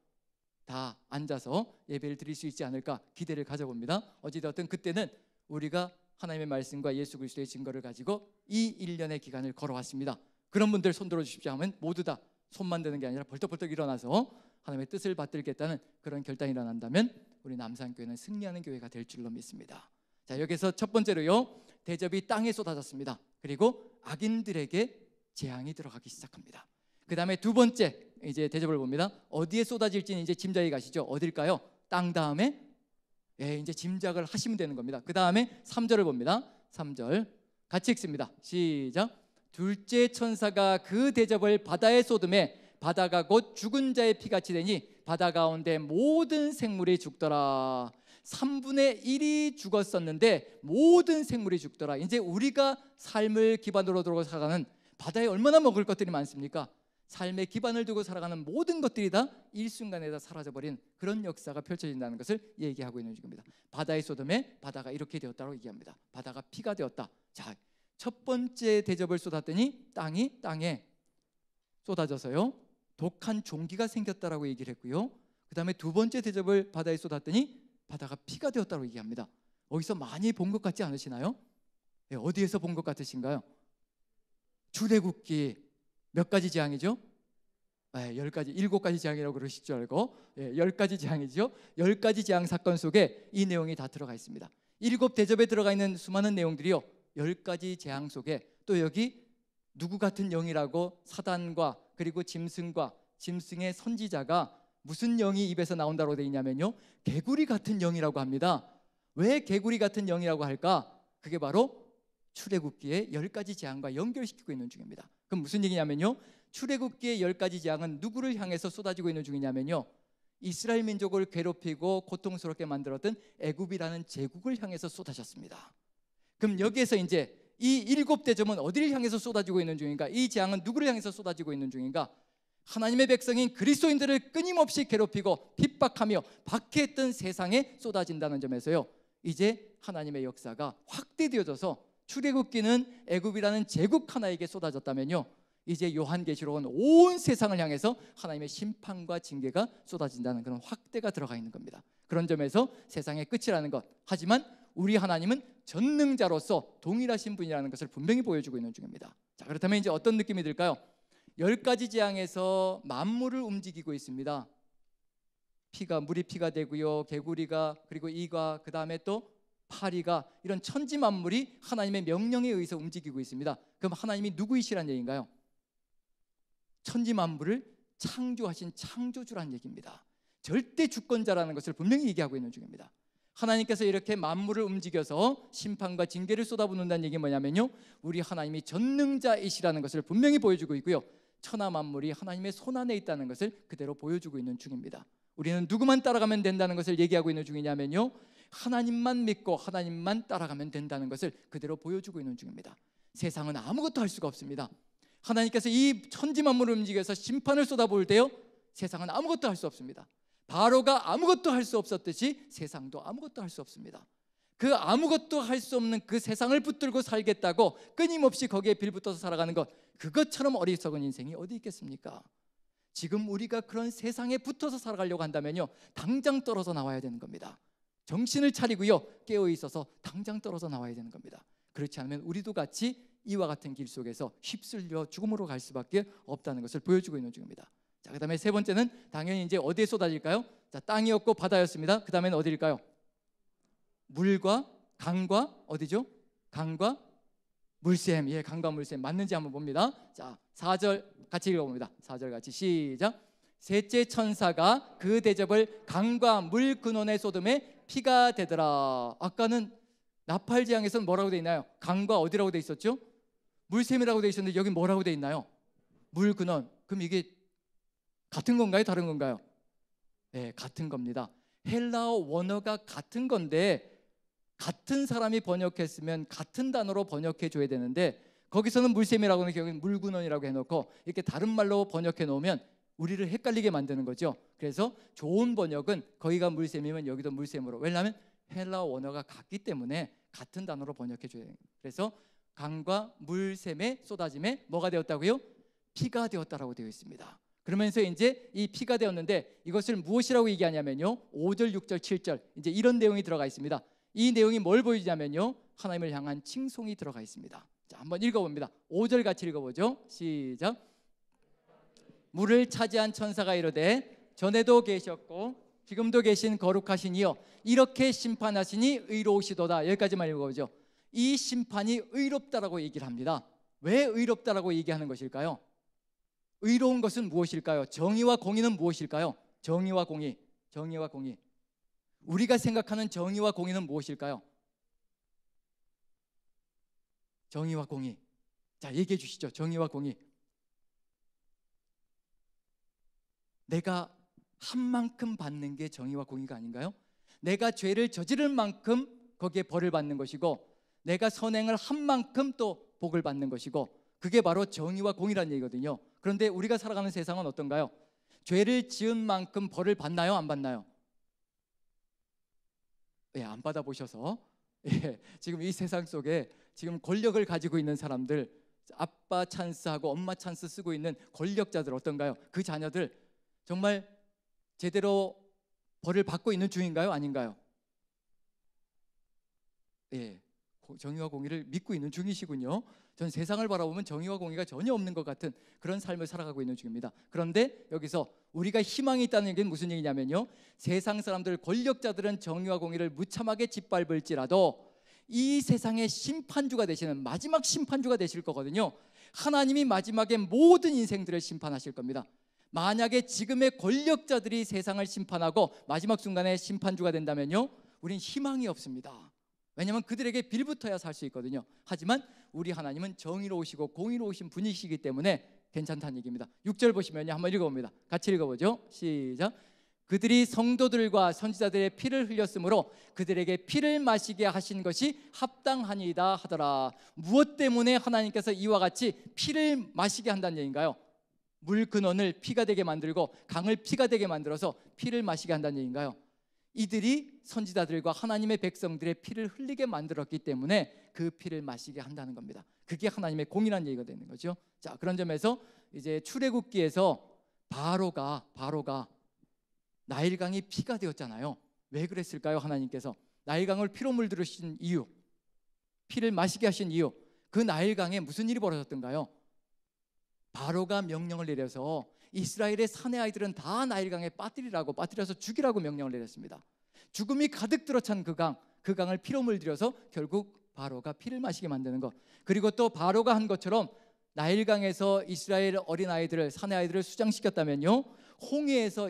Speaker 1: 다 앉아서 예배를 드릴 수 있지 않을까 기대를 가져봅니다. 어찌되었든 그때는 우리가 하나님의 말씀과 예수 그리스도의 증거를 가지고 이 1년의 기간을 걸어왔습니다. 그런 분들 손 들어주십시오 하면 모두 다 손만 드는 게 아니라 벌떡벌떡 일어나서 하나님의 뜻을 받들겠다는 그런 결단이 일어난다면 우리 남산교회는 승리하는 교회가 될 줄로 믿습니다. 자, 여기서 첫 번째로요, 대접이 땅에 쏟아졌습니다. 그리고 악인들에게 재앙이 들어가기 시작합니다. 그 다음에 두 번째 이제 대접을 봅니다. 어디에 쏟아질지는 이제 짐작이 가시죠. 어딜까요? 땅 다음에, 이제 짐작을 하시면 되는 겁니다. 그 다음에 3절을 봅니다. 3절 같이 읽습니다. 시작. 둘째 천사가 그 대접을 바다에 쏟음에 바다가 곧 죽은 자의 피같이 되니 바다 가운데 모든 생물이 죽더라. 3분의 1이 죽었었는데 모든 생물이 죽더라. 이제 우리가 삶을 기반으로 두고 살아가는, 바다에 얼마나 먹을 것들이 많습니까? 삶의 기반을 두고 살아가는 모든 것들이 다 일순간에 다 사라져버린 그런 역사가 펼쳐진다는 것을 얘기하고 있는 중입니다. 바다의 소돔에 바다가 이렇게 되었다고 얘기합니다. 바다가 피가 되었다. 자, 첫 번째 대접을 쏟았더니 땅에 쏟아져서요, 독한 종기가 생겼다라고 얘기를 했고요. 그 다음에 두 번째 대접을 바다에 쏟았더니 바다가 피가 되었다고 얘기합니다. 어디서 많이 본 것 같지 않으시나요? 어디에서 본 것 같으신가요? 출애굽기 몇 가지 재앙이죠? 10가지, 7가지 재앙이라고 그러실 줄 알고 10가지 재앙이죠. 10가지 재앙 사건 속에 이 내용이 다 들어가 있습니다. 7 대접에 들어가 있는 수많은 내용들이요, 10가지 재앙 속에 또 여기 누구 같은 영이라고 사단과 그리고 짐승과 짐승의 선지자가 무슨 영이 입에서 나온다고 되어 있냐면요, 개구리 같은 영이라고 합니다. 왜 개구리 같은 영이라고 할까? 그게 바로 출애굽기의 10가지 재앙과 연결시키고 있는 중입니다. 그럼 무슨 얘기냐면요, 출애굽기의 10가지 재앙은 누구를 향해서 쏟아지고 있는 중이냐면요, 이스라엘 민족을 괴롭히고 고통스럽게 만들었던 애굽이라는 제국을 향해서 쏟아졌습니다. 그럼 여기에서 이제 이 7 대접은 어디를 향해서 쏟아지고 있는 중인가? 이 재앙은 누구를 향해서 쏟아지고 있는 중인가? 하나님의 백성인 그리스도인들을 끊임없이 괴롭히고 핍박하며 박해했던 세상에 쏟아진다는 점에서요, 이제 하나님의 역사가 확대되어져서 출애굽기는 애굽이라는 제국 하나에게 쏟아졌다면요, 이제 요한계시록은 온 세상을 향해서 하나님의 심판과 징계가 쏟아진다는 그런 확대가 들어가 있는 겁니다. 그런 점에서 세상의 끝이라는 것, 하지만 우리 하나님은 전능자로서 동일하신 분이라는 것을 분명히 보여주고 있는 중입니다. 자, 그렇다면 이제 어떤 느낌이 들까요? 10가지 재앙에서 만물을 움직이고 있습니다. 물이 피가 되고요, 개구리가, 그리고 이가, 그 다음에 또 파리가, 이런 천지 만물이 하나님의 명령에 의해서 움직이고 있습니다. 그럼 하나님이 누구이시란 얘기인가요? 천지 만물을 창조하신 창조주란 얘기입니다. 절대 주권자라는 것을 분명히 얘기하고 있는 중입니다. 하나님께서 이렇게 만물을 움직여서 심판과 징계를 쏟아붓는다는 얘기는 뭐냐면요, 우리 하나님이 전능자이시라는 것을 분명히 보여주고 있고요, 천하 만물이 하나님의 손안에 있다는 것을 그대로 보여주고 있는 중입니다. 우리는 누구만 따라가면 된다는 것을 얘기하고 있는 중이냐면요, 하나님만 믿고 하나님만 따라가면 된다는 것을 그대로 보여주고 있는 중입니다. 세상은 아무것도 할 수가 없습니다. 하나님께서 이 천지 만물을 움직여서 심판을 쏟아부을 때요, 세상은 아무것도 할 수 없습니다. 바로가 아무것도 할 수 없었듯이 세상도 아무것도 할 수 없습니다. 그 아무것도 할 수 없는 그 세상을 붙들고 살겠다고 끊임없이 거기에 빌붙어서 살아가는 것, 그것처럼 어리석은 인생이 어디 있겠습니까? 지금 우리가 그런 세상에 붙어서 살아가려고 한다면요, 당장 떨어져 나와야 되는 겁니다. 정신을 차리고요, 깨어 있어서 당장 떨어져 나와야 되는 겁니다. 그렇지 않으면 우리도 같이 이와 같은 길 속에서 휩쓸려 죽음으로 갈 수밖에 없다는 것을 보여주고 있는 중입니다. 자, 그 다음에 세 번째는 당연히 이제 어디에 쏟아질까요? 자, 땅이었고 바다였습니다. 그 다음에는 어디일까요? 물과 강과 어디죠? 강과 물샘. 예, 강과 물샘 맞는지 한번 봅니다. 자, 4절 같이 읽어봅니다. 4절 같이 시작. 셋째 천사가 그 대접을 강과 물 근원에 쏟음에 피가 되더라. 아까는 나팔 재앙에서는 뭐라고 돼 있나요? 강과 어디라고 돼 있었죠? 물샘이라고 돼 있었는데 여기 뭐라고 돼 있나요? 물 근원. 그럼 이게 같은 건가요? 다른 건가요? 네, 같은 겁니다. 헬라어 원어가 같은 건데 같은 사람이 번역했으면 같은 단어로 번역해 줘야 되는데 거기서는 물샘이라고 하는 경우는 물근원이라고 해놓고 이렇게 다른 말로 번역해 놓으면 우리를 헷갈리게 만드는 거죠. 그래서 좋은 번역은 거기가 물샘이면 여기도 물샘으로, 왜냐하면 헬라어 원어가 같기 때문에 같은 단어로 번역해 줘야 돼요. 그래서 강과 물샘의 쏟아짐에 뭐가 되었다고요? 피가 되었다라고 되어 있습니다. 그러면서 이제 이 피가 되었는데 이것을 무엇이라고 얘기하냐면요, 5절, 6절, 7절 이제 이런 내용이 들어가 있습니다. 이 내용이 뭘 보여주냐면요, 하나님을 향한 칭송이 들어가 있습니다. 자, 한번 읽어봅니다. 5절 같이 읽어보죠. 시작. 물을 차지한 천사가 이르되 전에도 계셨고 지금도 계신 거룩하신 이여 이렇게 심판하시니 의로우시도다. 여기까지만 읽어보죠. 이 심판이 의롭다라고 얘기를 합니다. 왜 의롭다라고 얘기하는 것일까요? 의로운 것은 무엇일까요? 정의와 공의는 무엇일까요? 정의와 공의, 정의와 공의. 우리가 생각하는 정의와 공의는 무엇일까요? 정의와 공의. 자, 얘기해 주시죠. 정의와 공의. 내가 한 만큼 받는 게 정의와 공의가 아닌가요? 내가 죄를 저지른 만큼 거기에 벌을 받는 것이고 내가 선행을 한 만큼 또 복을 받는 것이고 그게 바로 정의와 공의라는 얘기거든요. 그런데 우리가 살아가는 세상은 어떤가요? 죄를 지은 만큼 벌을 받나요? 안 받나요? 예, 안 받아보셔서 예, 지금 이 세상 속에 지금 권력을 가지고 있는 사람들, 아빠 찬스하고 엄마 찬스 쓰고 있는 권력자들 어떤가요? 그 자녀들 정말 제대로 벌을 받고 있는 중인가요? 아닌가요? 예, 정의와 공의를 믿고 있는 중이시군요. 전 세상을 바라보면 정의와 공의가 전혀 없는 것 같은 그런 삶을 살아가고 있는 중입니다. 그런데 여기서 우리가 희망이 있다는 얘기는 무슨 얘기냐면요, 세상 사람들, 권력자들은 정의와 공의를 무참하게 짓밟을지라도 이 세상의 심판주가 되시는 마지막 심판주가 되실 거거든요. 하나님이 마지막에 모든 인생들을 심판하실 겁니다. 만약에 지금의 권력자들이 세상을 심판하고 마지막 순간에 심판주가 된다면요, 우린 희망이 없습니다. 왜냐하면 그들에게 빌붙어야 살 수 있거든요. 하지만 우리 하나님은 정의로우시고 공의로우신 분이시기 때문에 괜찮다는 얘기입니다. 6절 보시면요, 한번 읽어봅니다. 같이 읽어보죠. 시작. 그들이 성도들과 선지자들의 피를 흘렸으므로 그들에게 피를 마시게 하신 것이 합당하니이다 하더라. 무엇 때문에 하나님께서 이와 같이 피를 마시게 한다는 얘기인가요? 물 근원을 피가 되게 만들고 강을 피가 되게 만들어서 피를 마시게 한다는 얘기인가요? 이들이 선지자들과 하나님의 백성들의 피를 흘리게 만들었기 때문에 그 피를 마시게 한다는 겁니다. 그게 하나님의 공의란 얘기가 되는 거죠. 자, 그런 점에서 이제 출애굽기에서 바로가 나일강이 피가 되었잖아요. 왜 그랬을까요? 하나님께서 나일강을 피로 물들으신 이유, 피를 마시게 하신 이유, 그 나일강에 무슨 일이 벌어졌던가요? 바로가 명령을 내려서 이스라엘의 사내 아이들은 다 나일강에 빠뜨려서 죽이라고 명령을 내렸습니다. 죽음이 가득 들어찬 그 강을 피로 물들여서 결국 바로가 피를 마시게 만드는 것, 그리고 또 바로가 한 것처럼 나일강에서 이스라엘 어린아이들을, 사내 아이들을 수장시켰다면요, 홍해에서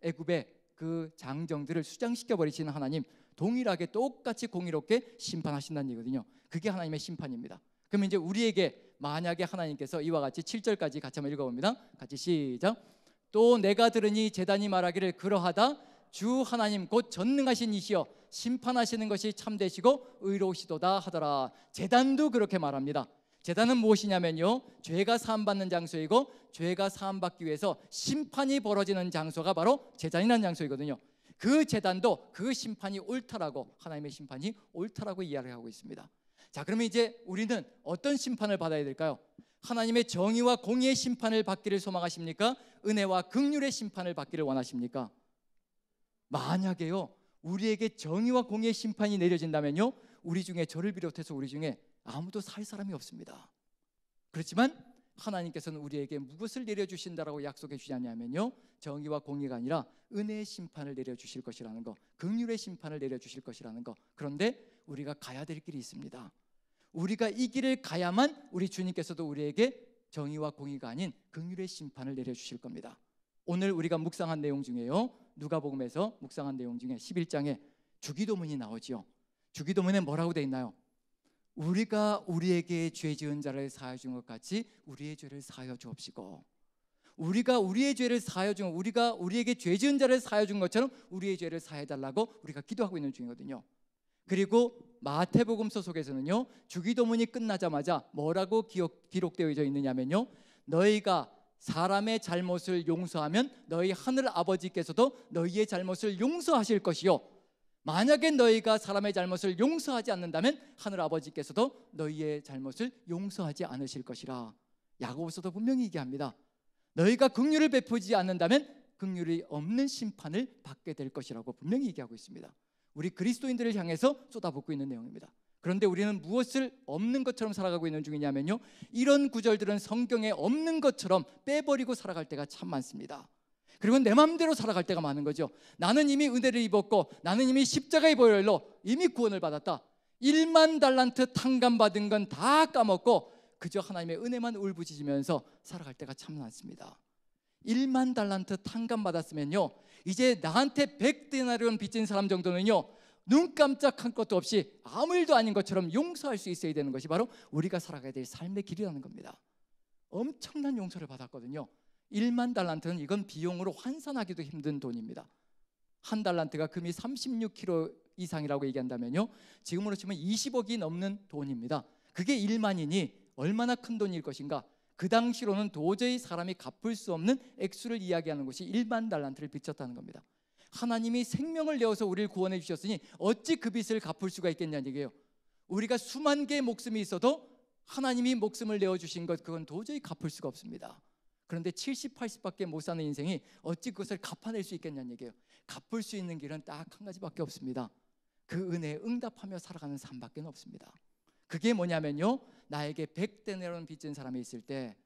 Speaker 1: 애굽의 그 장정들을 수장시켜 버리시는 하나님, 동일하게 똑같이 공의롭게 심판하신다는 얘기거든요. 그게 하나님의 심판입니다. 그러면 이제 우리에게 만약에 하나님께서 이와 같이 7절까지 같이 한번 읽어봅니다. 같이 시작. 또 내가 들으니 제단이 말하기를 그러하다 주 하나님 곧 전능하신 이시여 심판하시는 것이 참되시고 의로우시도다 하더라. 제단도 그렇게 말합니다. 제단은 무엇이냐면요, 죄가 사함받는 장소이고 죄가 사함받기 위해서 심판이 벌어지는 장소가 바로 제단이라는 장소이거든요. 그 제단도 그 심판이 옳다라고, 하나님의 심판이 옳다라고 이야기를 하고 있습니다. 자, 그러면 이제 우리는 어떤 심판을 받아야 될까요? 하나님의 정의와 공의의 심판을 받기를 소망하십니까? 은혜와 긍휼의 심판을 받기를 원하십니까? 만약에요, 우리에게 정의와 공의의 심판이 내려진다면요, 우리 중에, 저를 비롯해서 우리 중에 아무도 살 사람이 없습니다. 그렇지만 하나님께서는 우리에게 무엇을 내려주신다라고 약속해 주지 않냐면요, 정의와 공의가 아니라 은혜의 심판을 내려주실 것이라는 것, 긍휼의 심판을 내려주실 것이라는 것. 그런데 우리가 가야 될 길이 있습니다. 우리가 이 길을 가야만 우리 주님께서도 우리에게 정의와 공의가 아닌 긍휼의 심판을 내려주실 겁니다. 오늘 우리가 묵상한 내용 중에요, 누가복음에서 묵상한 내용 중에 11장에 주기도문이 나오지요. 주기도문에 뭐라고 되어 있나요? 우리가 우리에게 죄 지은 자를 사하여 준 것 같이 우리의 죄를 사하여 주옵시고, 우리가 우리의 죄를 사하여 준, 우리가 우리에게 죄 지은 자를 사하여 준 것처럼 우리의 죄를 사하여 달라고 우리가 기도하고 있는 중이거든요. 그리고 마태복음서 속에서는요, 주기도문이 끝나자마자 뭐라고 기록되어 있느냐면요, 너희가 사람의 잘못을 용서하면 너희 하늘 아버지께서도 너희의 잘못을 용서하실 것이요, 만약에 너희가 사람의 잘못을 용서하지 않는다면 하늘 아버지께서도 너희의 잘못을 용서하지 않으실 것이라. 야고보서도 분명히 얘기합니다. 너희가 긍휼을 베푸지 않는다면 긍휼이 없는 심판을 받게 될 것이라고 분명히 얘기하고 있습니다. 우리 그리스도인들을 향해서 쏟아붓고 있는 내용입니다. 그런데 우리는 무엇을 없는 것처럼 살아가고 있는 중이냐면요, 이런 구절들은 성경에 없는 것처럼 빼버리고 살아갈 때가 참 많습니다. 그리고 내 마음대로 살아갈 때가 많은 거죠. 나는 이미 은혜를 입었고, 나는 이미 십자가의 보혈로 이미 구원을 받았다. 1만 달란트 탕감받은 건 다 까먹고 그저 하나님의 은혜만 울부짖으면서 살아갈 때가 참 많습니다. 1만 달란트 탕감받았으면요, 이제 나한테 100데나리온 빚진 사람 정도는요, 눈 깜짝한 것도 없이 아무 일도 아닌 것처럼 용서할 수 있어야 되는 것이 바로 우리가 살아가야 될 삶의 길이라는 겁니다. 엄청난 용서를 받았거든요. 1만 달란트는 이건 비용으로 환산하기도 힘든 돈입니다. 한 달란트가 금이 36kg 이상이라고 얘기한다면요, 지금으로 치면 20억이 넘는 돈입니다. 그게 1만이니 얼마나 큰 돈일 것인가. 그 당시로는 도저히 사람이 갚을 수 없는 액수를 이야기하는 것이 1만 달란트를 빚졌다는 겁니다. 하나님이 생명을 내어서 우리를 구원해 주셨으니 어찌 그 빚을 갚을 수가 있겠냐는 얘기예요. 우리가 수만 개의 목숨이 있어도 하나님이 목숨을 내어주신 것, 그건 도저히 갚을 수가 없습니다. 그런데 70, 80밖에 못 사는 인생이 어찌 그것을 갚아낼 수 있겠냐는 얘기예요. 갚을 수 있는 길은 딱 한 가지밖에 없습니다. 그 은혜에 응답하며 살아가는 삶밖에 없습니다. 그게 뭐냐면요, 나에게 100데나리온 빚진 사람이 있을 때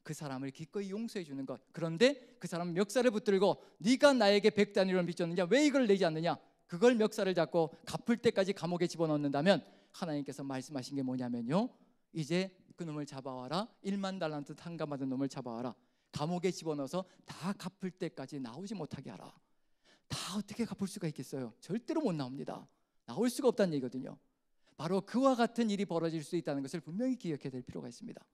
Speaker 1: 그 사람을 기꺼이 용서해 주는 것. 그런데 그 사람 멱살을 붙들고 네가 나에게 100데나리온 빚졌느냐, 왜 이걸 내지 않느냐, 그걸 멱살을 잡고 갚을 때까지 감옥에 집어넣는다면 하나님께서 말씀하신 게 뭐냐면요, 이제 그 놈을 잡아와라. 1만 달란트 탕감받은 놈을 잡아와라. 감옥에 집어넣어서 다 갚을 때까지 나오지 못하게 하라. 다 어떻게 갚을 수가 있겠어요? 절대로 못 나옵니다. 나올 수가 없다는 얘기거든요. 바로 그와 같은 일이 벌어질 수 있다는 것을 분명히 기억해야 될 필요가 있습니다.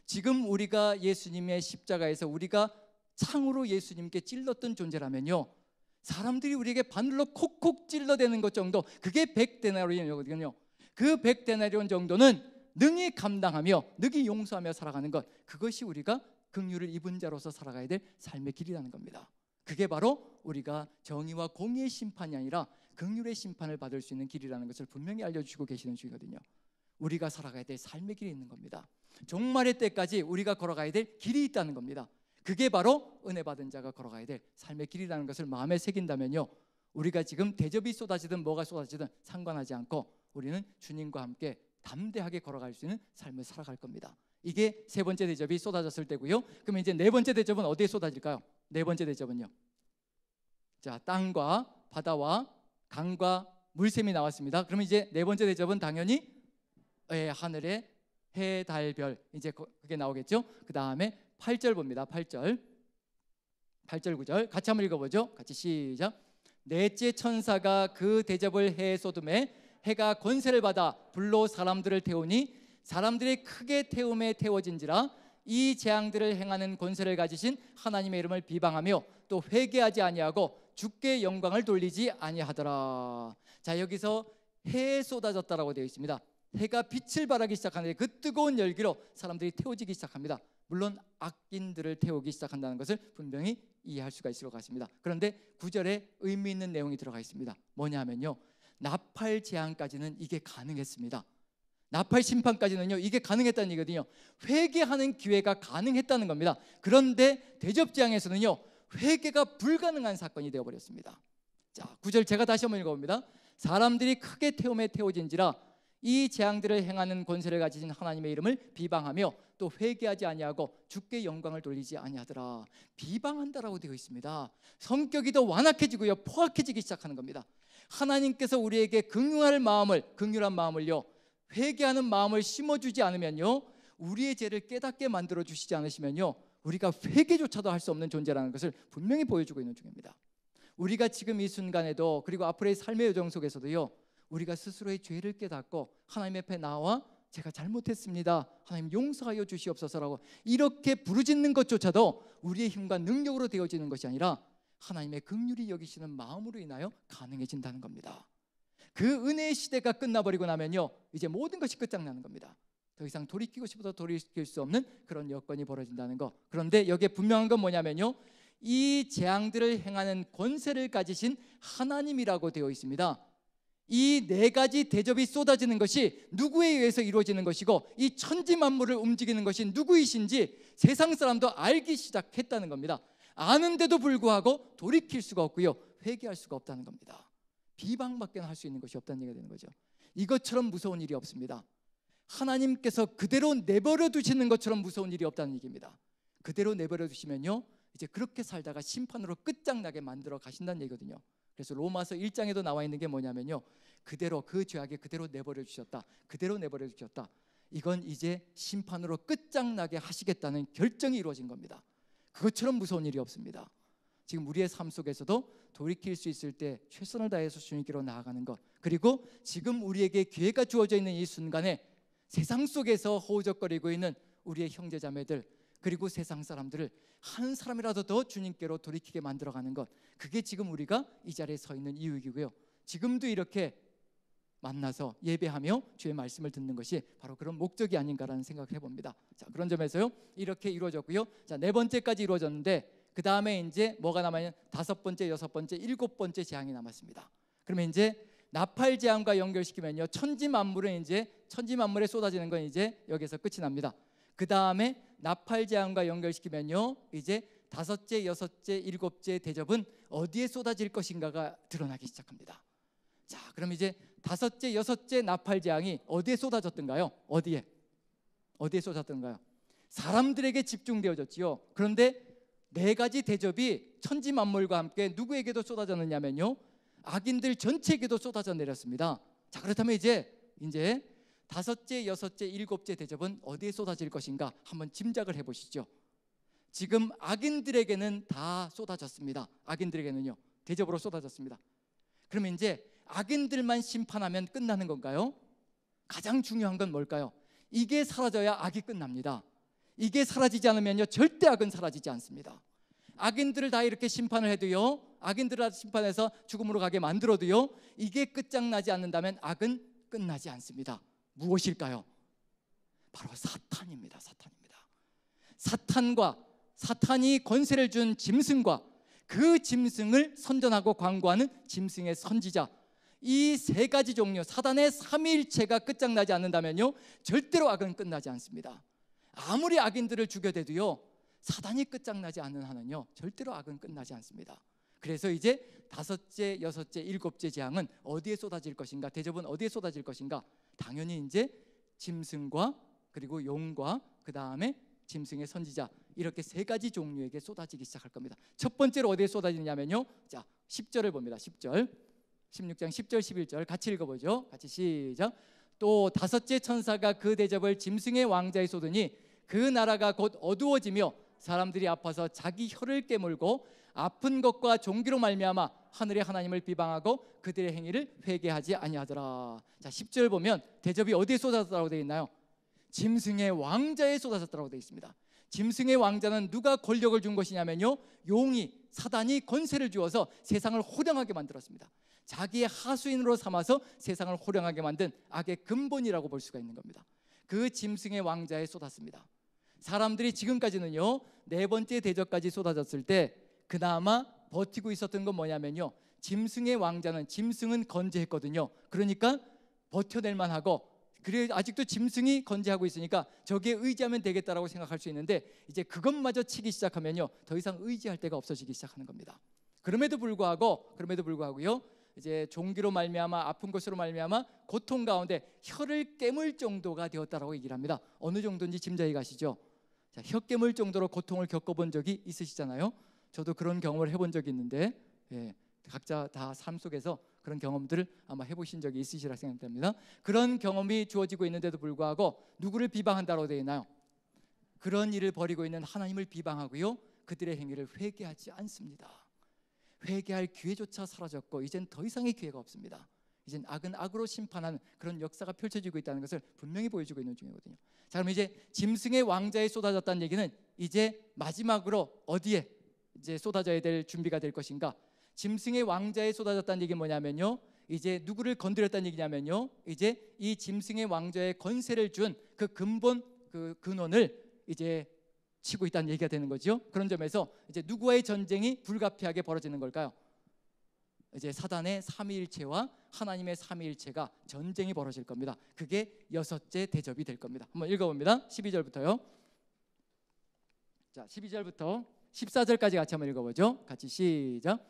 Speaker 1: 지금 우리가 예수님의 십자가에서 우리가 창으로 예수님께 찔렀던 존재라면요, 사람들이 우리에게 바늘로 콕콕 찔러대는 것 정도, 그게 100데나리온이거든요. 그 100데나리온 정도는 능히 감당하며 능히 용서하며 살아가는 것, 그것이 우리가 긍휼을 입은 자로서 살아가야 될 삶의 길이라는 겁니다.
Speaker 2: 그게 바로 우리가 정의와 공의의 심판이 아니라 긍휼의 심판을 받을 수 있는 길이라는 것을 분명히 알려주시고 계시는 중이거든요. 우리가 살아가야 될 삶의 길이 있는 겁니다. 종말의 때까지 우리가 걸어가야 될 길이 있다는 겁니다. 그게 바로 은혜 받은 자가 걸어가야 될 삶의 길이라는 것을 마음에 새긴다면요, 우리가 지금 대접이 쏟아지든 뭐가 쏟아지든 상관하지 않고 우리는 주님과 함께 담대하게 걸어갈 수 있는 삶을 살아갈 겁니다. 이게 세 번째 대접이 쏟아졌을 때고요. 그럼 이제 네 번째 대접은 어디에 쏟아질까요? 네 번째 대접은요, 자, 땅과 바다와 강과 물샘이 나왔습니다. 그럼 이제 네 번째 대접은 당연히 하늘의 해, 달, 별, 이제 그게 나오겠죠. 그 다음에 8절 봅니다. 8절 9절 같이 한번 읽어보죠. 같이 시작. 넷째 천사가 그 대접을 해에 쏟음에 해가 권세를 받아 불로 사람들을 태우니 사람들이 크게 태움에 태워진지라. 이 재앙들을 행하는 권세를 가지신 하나님의 이름을 비방하며 또 회개하지 아니하고 주께 영광을 돌리지 아니하더라. 자, 여기서 해에 쏟아졌다라고 되어 있습니다. 해가 빛을 발하기 시작하는데 그 뜨거운 열기로 사람들이 태워지기 시작합니다. 물론 악인들을 태우기 시작한다는 것을 분명히 이해할 수가 있을 것 같습니다. 그런데 9절에 의미 있는 내용이 들어가 있습니다. 뭐냐면요, 나팔 재앙까지는 이게 가능했습니다. 나팔 심판까지는요, 이게 가능했다는 얘기거든요. 회개하는 기회가 가능했다는 겁니다. 그런데 대접 재앙에서는요, 회개가 불가능한 사건이 되어버렸습니다. 자, 9절 제가 다시 한번 읽어봅니다. 사람들이 크게 태움에 태워진지라. 이 재앙들을 행하는 권세를 가지신 하나님의 이름을 비방하며 또 회개하지 아니하고 주께 영광을 돌리지 아니하더라. 비방한다라고 되어 있습니다. 성격이 더 완악해지고요, 포악해지기 시작하는 겁니다. 하나님께서 우리에게 긍휼한 마음을요, 회개하는 마음을 심어주지 않으면요, 우리의 죄를 깨닫게 만들어 주시지 않으시면요, 우리가 회개조차도 할 수 없는 존재라는 것을 분명히 보여주고 있는 중입니다. 우리가 지금 이 순간에도, 그리고 앞으로의 삶의 여정 속에서도요, 우리가 스스로의 죄를 깨닫고 하나님 앞에 나와 제가 잘못했습니다, 하나님 용서하여 주시옵소서라고 이렇게 부르짖는 것조차도 우리의 힘과 능력으로 되어지는 것이 아니라 하나님의 긍휼히 여기시는 마음으로 인하여 가능해진다는 겁니다. 그 은혜의 시대가 끝나버리고 나면요, 이제 모든 것이 끝장나는 겁니다. 더 이상 돌이키고 싶어도 돌이킬 수 없는 그런 여건이 벌어진다는 것. 그런데 여기에 분명한 건 뭐냐면요, 이 재앙들을 행하는 권세를 가지신 하나님이라고 되어 있습니다. 이 네 가지 대접이 쏟아지는 것이 누구에 의해서 이루어지는 것이고 이 천지 만물을 움직이는 것이 누구이신지 세상 사람도 알기 시작했다는 겁니다. 아는데도 불구하고 돌이킬 수가 없고요, 회개할 수가 없다는 겁니다. 비방밖에 할 수 있는 것이 없다는 얘기가 되는 거죠. 이것처럼 무서운 일이 없습니다. 하나님께서 그대로 내버려 두시는 것처럼 무서운 일이 없다는 얘기입니다. 그대로 내버려 두시면요, 이제 그렇게 살다가 심판으로 끝장나게 만들어 가신다는 얘기거든요. 그래서 로마서 1장에도 나와 있는 게 뭐냐면요, 그대로 그 죄악에 그대로 내버려 주셨다, 그대로 내버려 주셨다. 이건 이제 심판으로 끝장나게 하시겠다는 결정이 이루어진 겁니다. 그것처럼 무서운 일이 없습니다. 지금 우리의 삶 속에서도 돌이킬 수 있을 때 최선을 다해서 주님께로 나아가는 것, 그리고 지금 우리에게 기회가 주어져 있는 이 순간에 세상 속에서 허우적거리고 있는 우리의 형제자매들, 그리고 세상 사람들을 한 사람이라도 더 주님께로 돌이키게 만들어가는 것, 그게 지금 우리가 이 자리에 서 있는 이유이고요, 지금도 이렇게 만나서 예배하며 주의 말씀을 듣는 것이 바로 그런 목적이 아닌가라는 생각을 해봅니다. 자, 그런 점에서요, 이렇게 이루어졌고요. 자, 네 번째까지 이루어졌는데 그 다음에 이제 뭐가 남아있냐, 다섯 번째, 여섯 번째, 일곱 번째 재앙이 남았습니다. 그러면 이제 나팔 재앙과 연결시키면요, 천지 만물에 쏟아지는 건 이제 여기서 끝이 납니다. 그 다음에 나팔 재앙과 연결시키면요, 이제 다섯째, 여섯째, 일곱째 대접은 어디에 쏟아질 것인가가 드러나기 시작합니다. 자, 그럼 이제 다섯째, 여섯째 나팔 재앙이 어디에 쏟아졌던가요? 어디에 쏟아졌던가요? 사람들에게 집중되어졌지요. 그런데 네 가지 대접이 천지 만물과 함께 누구에게도 쏟아졌느냐면요, 악인들 전체에게도 쏟아져 내렸습니다. 자, 그렇다면 이제 다섯째, 여섯째, 일곱째 대접은 어디에 쏟아질 것인가 한번 짐작을 해보시죠. 지금 악인들에게는 다 쏟아졌습니다. 악인들에게는요, 대접으로 쏟아졌습니다. 그러면 이제 악인들만 심판하면 끝나는 건가요? 가장 중요한 건 뭘까요? 이게 사라져야 악이 끝납니다. 이게 사라지지 않으면요, 절대 악은 사라지지 않습니다. 악인들을 다 이렇게 심판을 해도요, 악인들을 심판해서 죽음으로 가게 만들어도요, 이게 끝장나지 않는다면 악은 끝나지 않습니다. 무엇일까요? 바로 사탄입니다. 사탄이 권세를 준 짐승과 그 짐승을 선전하고 광고하는 짐승의 선지자, 이 세 가지 종류, 사단의 삼위일체가 끝장나지 않는다면요, 절대로 악은 끝나지 않습니다. 아무리 악인들을 죽여대도요, 사단이 끝장나지 않는 한은요, 절대로 악은 끝나지 않습니다. 그래서 이제 다섯째, 여섯째, 일곱째 재앙은 어디에 쏟아질 것인가? 대접은 어디에 쏟아질 것인가? 당연히 이제 짐승과 그리고 용과 그 다음에 짐승의 선지자, 이렇게 세 가지 종류에게 쏟아지기 시작할 겁니다. 첫 번째로 어디에 쏟아지냐면요, 자 10절을 봅니다. 10절, 16장 10절 11절 같이 읽어보죠. 같이 시작. 또 다섯째 천사가 그 대접을 짐승의 왕자에 쏟으니 그 나라가 곧 어두워지며 사람들이 아파서 자기 혀를 깨물고 아픈 것과 종기로 말미암아 하늘의 하나님을 비방하고 그들의 행위를 회개하지 아니하더라. 자 10절 보면 대접이 어디에 쏟아졌다고 되어 있나요? 짐승의 왕자에 쏟아졌다고 되어 있습니다. 짐승의 왕자는 누가 권력을 준 것이냐면요, 용이, 사단이 권세를 주어서 세상을 호령하게 만들었습니다. 자기의 하수인으로 삼아서 세상을 호령하게 만든 악의 근본이라고 볼 수가 있는 겁니다. 그 짐승의 왕자에 쏟았습니다. 사람들이 지금까지는요, 네 번째 대접까지 쏟아졌을 때 그나마 버티고 있었던 건 뭐냐면요, 짐승의 왕자는, 짐승은 건재했거든요. 그러니까 버텨낼 만하고, 그래 아직도 짐승이 건재하고 있으니까 저기에 의지하면 되겠다라고 생각할 수 있는데, 이제 그것마저 치기 시작하면요, 더 이상 의지할 데가 없어지기 시작하는 겁니다. 그럼에도 불구하고요, 이제 종기로 말미암아 아픈 것으로 말미암아 고통 가운데 혀를 깨물 정도가 되었다라고 얘기를 합니다. 어느 정도인지 짐작이 가시죠? 자, 혀 깨물 정도로 고통을 겪어본 적이 있으시잖아요. 저도 그런 경험을 해본 적이 있는데, 각자 다 삶 속에서 그런 경험들을 아마 해보신 적이 있으시라 생각됩니다. 그런 경험이 주어지고 있는데도 불구하고 누구를 비방한다고 되어 있나요? 그런 일을 벌이고 있는 하나님을 비방하고요, 그들의 행위를 회개하지 않습니다. 회개할 기회조차 사라졌고 이젠 더 이상의 기회가 없습니다. 이젠 악은 악으로 심판하는 그런 역사가 펼쳐지고 있다는 것을 분명히 보여주고 있는 중이거든요. 자, 그럼 이제 짐승의 왕자에 쏟아졌다는 얘기는 이제 마지막으로 어디에 이제 쏟아져야 될 준비가 될 것인가? 짐승의 왕자에 쏟아졌다는 얘기는 뭐냐면요, 이제 누구를 건드렸다는 얘기냐면요, 이제 이 짐승의 왕자의 권세를 준 그 근본, 그 근원을 이제 치고 있다는 얘기가 되는 거죠. 그런 점에서 이제 누구와의 전쟁이 불가피하게 벌어지는 걸까요? 이제 사단의 삼위일체와 하나님의 삼위일체가 전쟁이 벌어질 겁니다. 그게 여섯째 대접이 될 겁니다. 한번 읽어봅니다. 12절부터요. 자, 12절부터 14절까지 같이 한번 읽어보죠. 같이 시작.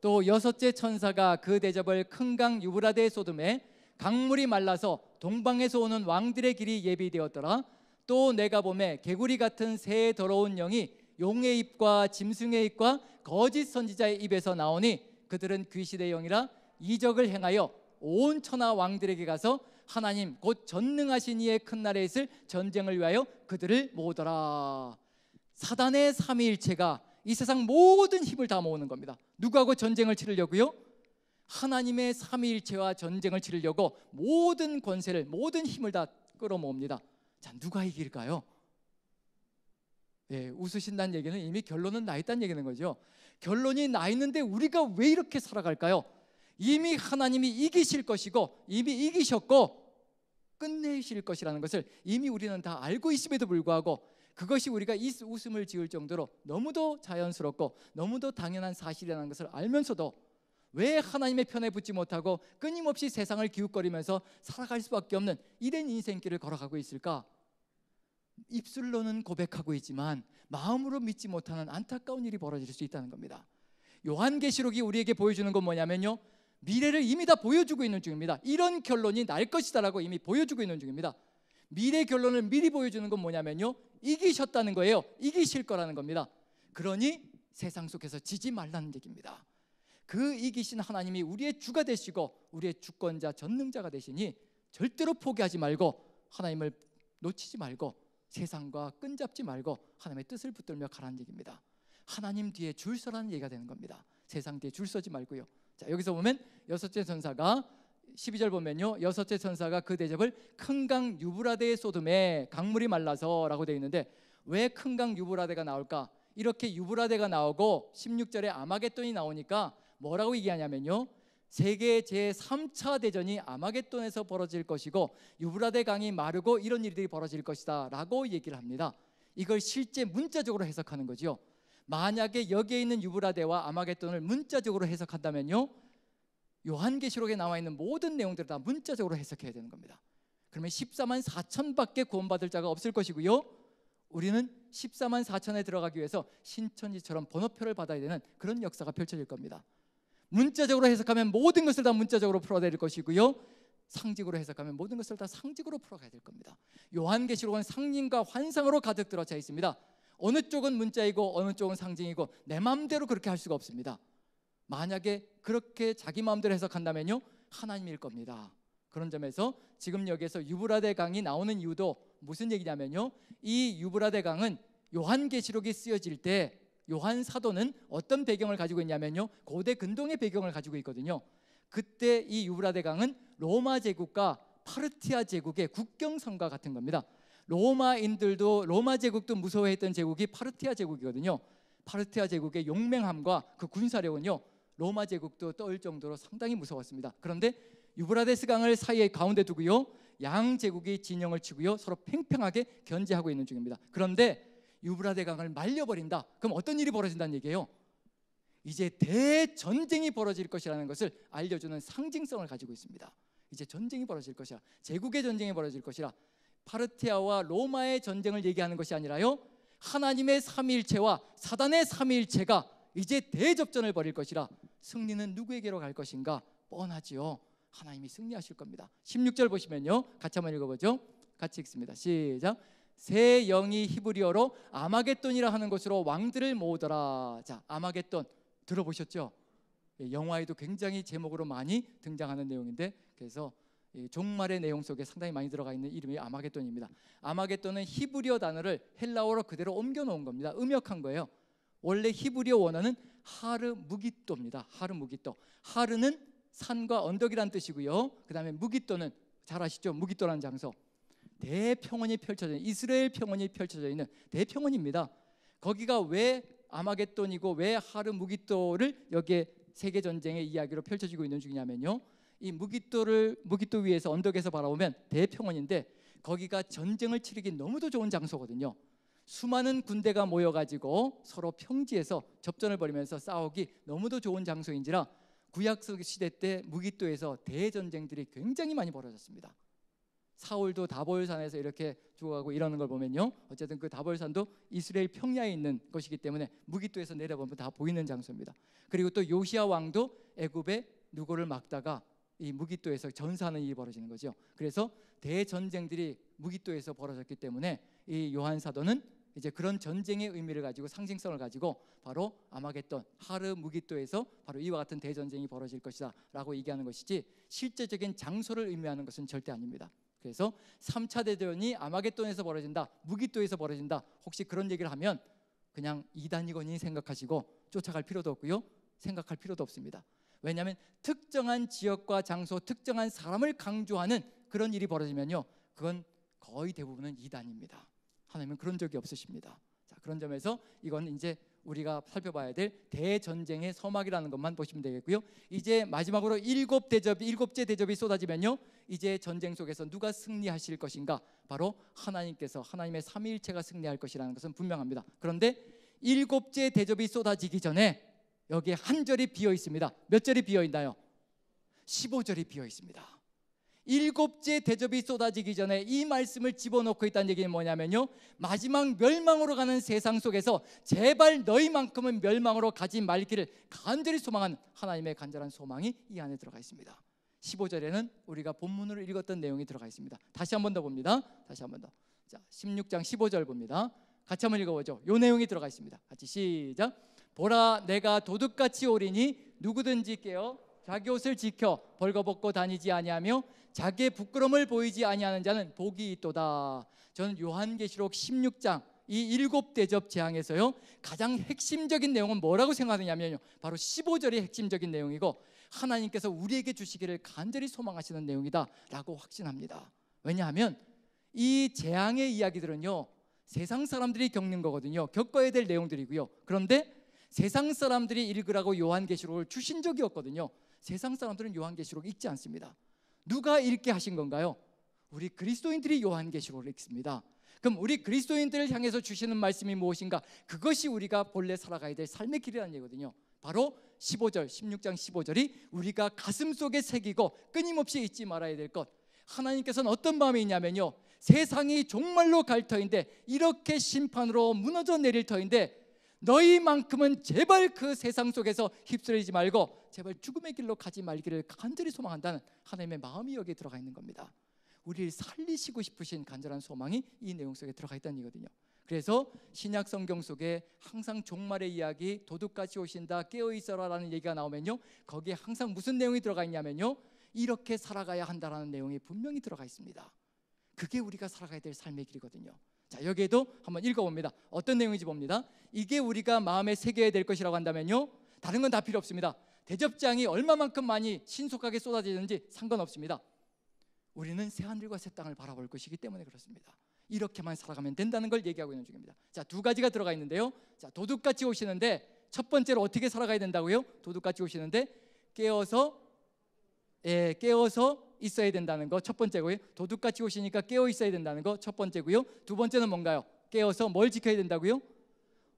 Speaker 2: 또 여섯째 천사가 그 대접을 큰 강 유브라데에 쏟음에 강물이 말라서 동방에서 오는 왕들의 길이 예비되었더라. 또 내가 보매 개구리 같은 새 더러운 영이 용의 입과 짐승의 입과 거짓 선지자의 입에서 나오니 그들은 귀신의 영이라 이적을 행하여 온 천하 왕들에게 가서 하나님 곧 전능하신 이의 큰 날에 있을 전쟁을 위하여 그들을 모으더라. 사단의 삼위일체가 이 세상 모든 힘을 다 모으는 겁니다. 누구하고 전쟁을 치르려고요? 하나님의 삼위일체와 전쟁을 치르려고 모든 권세를, 모든 힘을 다 끌어모읍니다. 자, 누가 이길까요? 웃으신다는 얘기는 이미 결론은 나 있다는 얘기는 거죠. 결론이 나 있는데 우리가 왜 이렇게 살아갈까요? 이미 하나님이 이기실 것이고 이미 이기셨고 끝내실 것이라는 것을 이미 우리는 다 알고 있음에도 불구하고 그것이 우리가 이 웃음을 지을 정도로 너무도 자연스럽고 너무도 당연한 사실이라는 것을 알면서도 왜 하나님의 편에 붙지 못하고 끊임없이 세상을 기웃거리면서 살아갈 수밖에 없는 이런 인생길을 걸어가고 있을까? 입술로는 고백하고 있지만 마음으로 믿지 못하는 안타까운 일이 벌어질 수 있다는 겁니다. 요한계시록이 우리에게 보여주는 건 뭐냐면요, 미래를 이미 다 보여주고 있는 중입니다. 이런 결론이 날 것이다라고 이미 보여주고 있는 중입니다. 미래 결론을 미리 보여주는 건 뭐냐면요, 이기셨다는 거예요. 이기실 거라는 겁니다. 그러니 세상 속에서 지지 말라는 얘기입니다. 그 이기신 하나님이 우리의 주가 되시고 우리의 주권자, 전능자가 되시니 절대로 포기하지 말고 하나님을 놓치지 말고 세상과 끈잡지 말고 하나님의 뜻을 붙들며 가라는 얘기입니다. 하나님 뒤에 줄 서라는 얘기가 되는 겁니다. 세상 뒤에 줄 서지 말고요. 자, 여기서 보면 여섯째 천사가 12절 보면요, 여섯째 천사가 그 대접을 큰 강 유브라데에 쏟음에 강물이 말라서 라고 되어 있는데 왜 큰 강 유브라데가 나올까? 이렇게 유브라데가 나오고 16절에 아마겟돈이 나오니까 뭐라고 얘기하냐면요, 세계 제3차 대전이 아마겟돈에서 벌어질 것이고 유브라데 강이 마르고 이런 일들이 벌어질 것이다 라고 얘기를 합니다. 이걸 실제 문자적으로 해석하는 거죠. 만약에 여기에 있는 유브라데와 아마겟돈을 문자적으로 해석한다면요, 요한계시록에 나와 있는 모든 내용들을 다 문자적으로 해석해야 되는 겁니다. 그러면 14만 4천밖에 구원받을 자가 없을 것이고요, 우리는 14만 4천에 들어가기 위해서 신천지처럼 번호표를 받아야 되는 그런 역사가 펼쳐질 겁니다. 문자적으로 해석하면 모든 것을 다 문자적으로 풀어내릴 것이고요, 상징으로 해석하면 모든 것을 다 상징으로 풀어가야 될 겁니다. 요한계시록은 상징과 환상으로 가득 들어차 있습니다. 어느 쪽은 문자이고 어느 쪽은 상징이고 내 마음대로 그렇게 할 수가 없습니다. 만약에 그렇게 자기 마음대로 해석한다면요, 하나님일 겁니다. 그런 점에서 지금 여기에서 유브라데 강이 나오는 이유도 무슨 얘기냐면요, 이 유브라데 강은 요한계시록이 쓰여질 때 요한 사도는 어떤 배경을 가지고 있냐면요, 고대 근동의 배경을 가지고 있거든요. 그때 이 유브라데 강은 로마 제국과 파르티아 제국의 국경선과 같은 겁니다. 로마인들도, 로마 제국도 무서워했던 제국이 파르티아 제국이거든요. 파르티아 제국의 용맹함과 그 군사력은요, 로마 제국도 떨 정도로 상당히 무서웠습니다. 그런데 유브라데스 강을 사이에 가운데 두고요, 양 제국이 진영을 치고요, 서로 팽팽하게 견제하고 있는 중입니다. 그런데 유브라데 강을 말려버린다, 그럼 어떤 일이 벌어진다는 얘기예요? 이제 대전쟁이 벌어질 것이라는 것을 알려주는 상징성을 가지고 있습니다. 이제 전쟁이 벌어질 것이라, 제국의 전쟁이 벌어질 것이라, 파르티아와 로마의 전쟁을 얘기하는 것이 아니라요, 하나님의 삼위일체와 사단의 삼위일체가 이제 대접전을 벌일 것이라, 승리는 누구에게로 갈 것인가? 뻔하지요. 하나님이 승리하실 겁니다. 16절 보시면요, 같이 한번 읽어보죠. 같이 읽습니다. 시작. 새 영이 히브리어로 아마겟돈이라 하는 것으로 왕들을 모으더라. 자, 아마겟돈 들어보셨죠? 영화에도 굉장히 제목으로 많이 등장하는 내용인데, 그래서 종말의 내용 속에 상당히 많이 들어가 있는 이름이 아마겟돈입니다. 아마겟돈은 히브리어 단어를 헬라어로 그대로 옮겨 놓은 겁니다. 음역한 거예요. 원래 히브리어 원어는 하르무기또입니다. 하르무기또. 하르는 산과 언덕이란 뜻이고요, 그 다음에 무기또는 잘 아시죠? 무기또라는 장소, 대평원이 펼쳐져 있는, 이스라엘 평원이 펼쳐져 있는 대평원입니다. 거기가 왜 아마겟돈이고 왜 하르무기또를 여기에 세계전쟁의 이야기로 펼쳐지고 있는 중이냐면요, 이 무기또 위에서 언덕에서 바라보면 대평원인데, 거기가 전쟁을 치르기 너무도 좋은 장소거든요. 수많은 군대가 모여가지고 서로 평지에서 접전을 벌이면서 싸우기 너무도 좋은 장소인지라 구약 시대 때 무기또에서 대전쟁들이 굉장히 많이 벌어졌습니다. 사울도 다볼산에서 이렇게 죽어가고 이러는 걸 보면요, 어쨌든 그 다볼산도 이스라엘 평야에 있는 것이기 때문에 무기또에서 내려보면 다 보이는 장소입니다. 그리고 또 요시야 왕도 애굽에 누구를 막다가 이 무기또에서 전사하는 일이 벌어지는 거죠. 그래서 대전쟁들이 무기또에서 벌어졌기 때문에 이 요한 사도는 이제 그런 전쟁의 의미를 가지고, 상징성을 가지고 바로 아마겟돈, 하르무기또에서 바로 이와 같은 대전쟁이 벌어질 것이다 라고 얘기하는 것이지, 실제적인 장소를 의미하는 것은 절대 아닙니다. 그래서 3차 대전이 아마겟돈에서 벌어진다, 무기또에서 벌어진다, 혹시 그런 얘기를 하면 그냥 이단이거니 생각하시고 쫓아갈 필요도 없고요, 생각할 필요도 없습니다. 왜냐하면 특정한 지역과 장소, 특정한 사람을 강조하는 그런 일이 벌어지면요, 그건 거의 대부분은 이단입니다. 하나님은 그런 적이 없으십니다. 자, 그런 점에서 이건 이제 우리가 살펴봐야 될 대전쟁의 서막이라는 것만 보시면 되겠고요. 이제 마지막으로 일곱째 대접이 쏟아지면요, 이제 전쟁 속에서 누가 승리하실 것인가? 바로 하나님께서, 하나님의 삼위일체가 승리할 것이라는 것은 분명합니다. 그런데 일곱째 대접이 쏟아지기 전에 여기에 한 절이 비어 있습니다. 몇 절이 비어 있나요? 15절이 비어 있습니다. 일곱째 대접이 쏟아지기 전에 이 말씀을 집어넣고 있다는 얘기는 뭐냐면요, 마지막 멸망으로 가는 세상 속에서 제발 너희만큼은 멸망으로 가지 말기를 간절히 소망하는 하나님의 간절한 소망이 이 안에 들어가 있습니다. 15절에는 우리가 본문으로 읽었던 내용이 들어가 있습니다. 다시 한 번 더 봅니다. 다시 한 번 더. 자, 16장 15절 봅니다. 같이 한번 읽어보죠. 이 내용이 들어가 있습니다. 같이 시작. 보라, 내가 도둑같이 오리니 누구든지 깨어 자기 옷을 지켜 벌거벗고 다니지 아니하며 자기의 부끄러움을 보이지 아니하는 자는 복이 있도다. 저는 요한계시록 16장 이 7대접 재앙에서요, 가장 핵심적인 내용은 뭐라고 생각하느냐면요, 바로 15절이 핵심적인 내용이고 하나님께서 우리에게 주시기를 간절히 소망하시는 내용이다 라고 확신합니다. 왜냐하면 이 재앙의 이야기들은요, 세상 사람들이 겪는 거거든요. 겪어야 될 내용들이고요. 그런데 세상 사람들이 읽으라고 요한계시록을 주신 적이 없거든요. 세상 사람들은 요한계시록 읽지 않습니다. 누가 읽게 하신 건가요? 우리 그리스도인들이 요한계시록을 읽습니다. 그럼 우리 그리스도인들을 향해서 주시는 말씀이 무엇인가? 그것이 우리가 본래 살아가야 될 삶의 길이라는 얘기거든요. 바로 15절, 16장 15절이 우리가 가슴속에 새기고 끊임없이 잊지 말아야 될 것. 하나님께서는 어떤 마음이 있냐면요, 세상이 종말로 갈 터인데, 이렇게 심판으로 무너져 내릴 터인데, 너희만큼은 제발 그 세상 속에서 휩쓸리지 말고 제발 죽음의 길로 가지 말기를 간절히 소망한다는 하나님의 마음이 여기에 들어가 있는 겁니다. 우리를 살리시고 싶으신 간절한 소망이 이 내용 속에 들어가 있다는 얘기거든요. 그래서 신약 성경 속에 항상 종말의 이야기, 도둑같이 오신다, 깨어있어라 라는 얘기가 나오면요, 거기에 항상 무슨 내용이 들어가 있냐면요, 이렇게 살아가야 한다라는 내용이 분명히 들어가 있습니다. 그게 우리가 살아가야 될 삶의 길이거든요. 자, 여기에도 한번 읽어봅니다. 어떤 내용인지 봅니다. 이게 우리가 마음에 새겨야 될 것이라고 한다면요, 다른 건 다 필요 없습니다. 대접장이 얼마만큼 많이 신속하게 쏟아지는지 상관없습니다. 우리는 새하늘과 새 땅을 바라볼 것이기 때문에 그렇습니다. 이렇게만 살아가면 된다는 걸 얘기하고 있는 중입니다. 자, 두 가지가 들어가 있는데요. 자, 도둑같이 오시는데 첫 번째로 어떻게 살아가야 된다고요? 도둑같이 오시는데 깨어서 있어야 된다는 거 첫 번째고요. 도둑같이 오시니까 깨어 있어야 된다는 거 첫 번째고요. 두 번째는 뭔가요? 깨어서 뭘 지켜야 된다고요?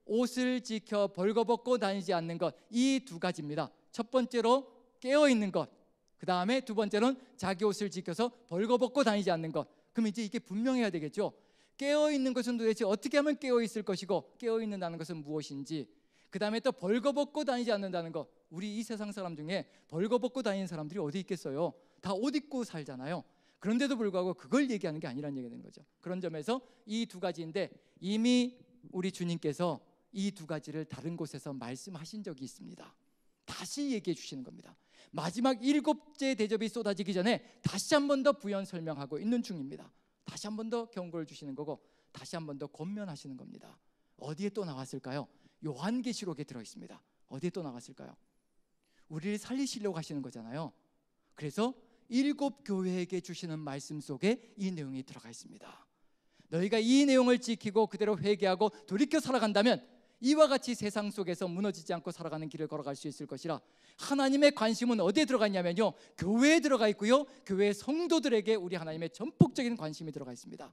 Speaker 2: 옷을 지켜 벌거벗고 다니지 않는 것. 이 두 가지입니다. 첫 번째로 깨어 있는 것, 그 다음에 두 번째는 자기 옷을 지켜서 벌거벗고 다니지 않는 것. 그럼 이제 이게 분명해야 되겠죠. 깨어 있는 것은 도대체 어떻게 하면 깨어 있을 것이고, 깨어 있는다는 것은 무엇인지, 그 다음에 또 벌거벗고 다니지 않는다는 것. 우리 이 세상 사람 중에 벌거벗고 다니는 사람들이 어디 있겠어요? 다 옷 입고 살잖아요. 그런데도 불구하고 그걸 얘기하는 게 아니라는 얘기가 되는 거죠. 그런 점에서 이 두 가지인데, 이미 우리 주님께서 이 두 가지를 다른 곳에서 말씀하신 적이 있습니다. 다시 얘기해 주시는 겁니다. 마지막 7째 대접이 쏟아지기 전에 다시 한 번 더 부연 설명하고 있는 중입니다. 다시 한 번 더 경고를 주시는 거고, 다시 한 번 더 권면하시는 겁니다. 어디에 또 나왔을까요? 요한계시록에 들어있습니다. 어디에 또 나왔을까요? 우리를 살리시려고 하시는 거잖아요. 그래서 7 교회에게 주시는 말씀 속에 이 내용이 들어가 있습니다. 너희가 이 내용을 지키고 그대로 회개하고 돌이켜 살아간다면 이와 같이 세상 속에서 무너지지 않고 살아가는 길을 걸어갈 수 있을 것이라. 하나님의 관심은 어디에 들어가 있냐면요, 교회에 들어가 있고요, 교회 성도들에게 우리 하나님의 전폭적인 관심이 들어가 있습니다.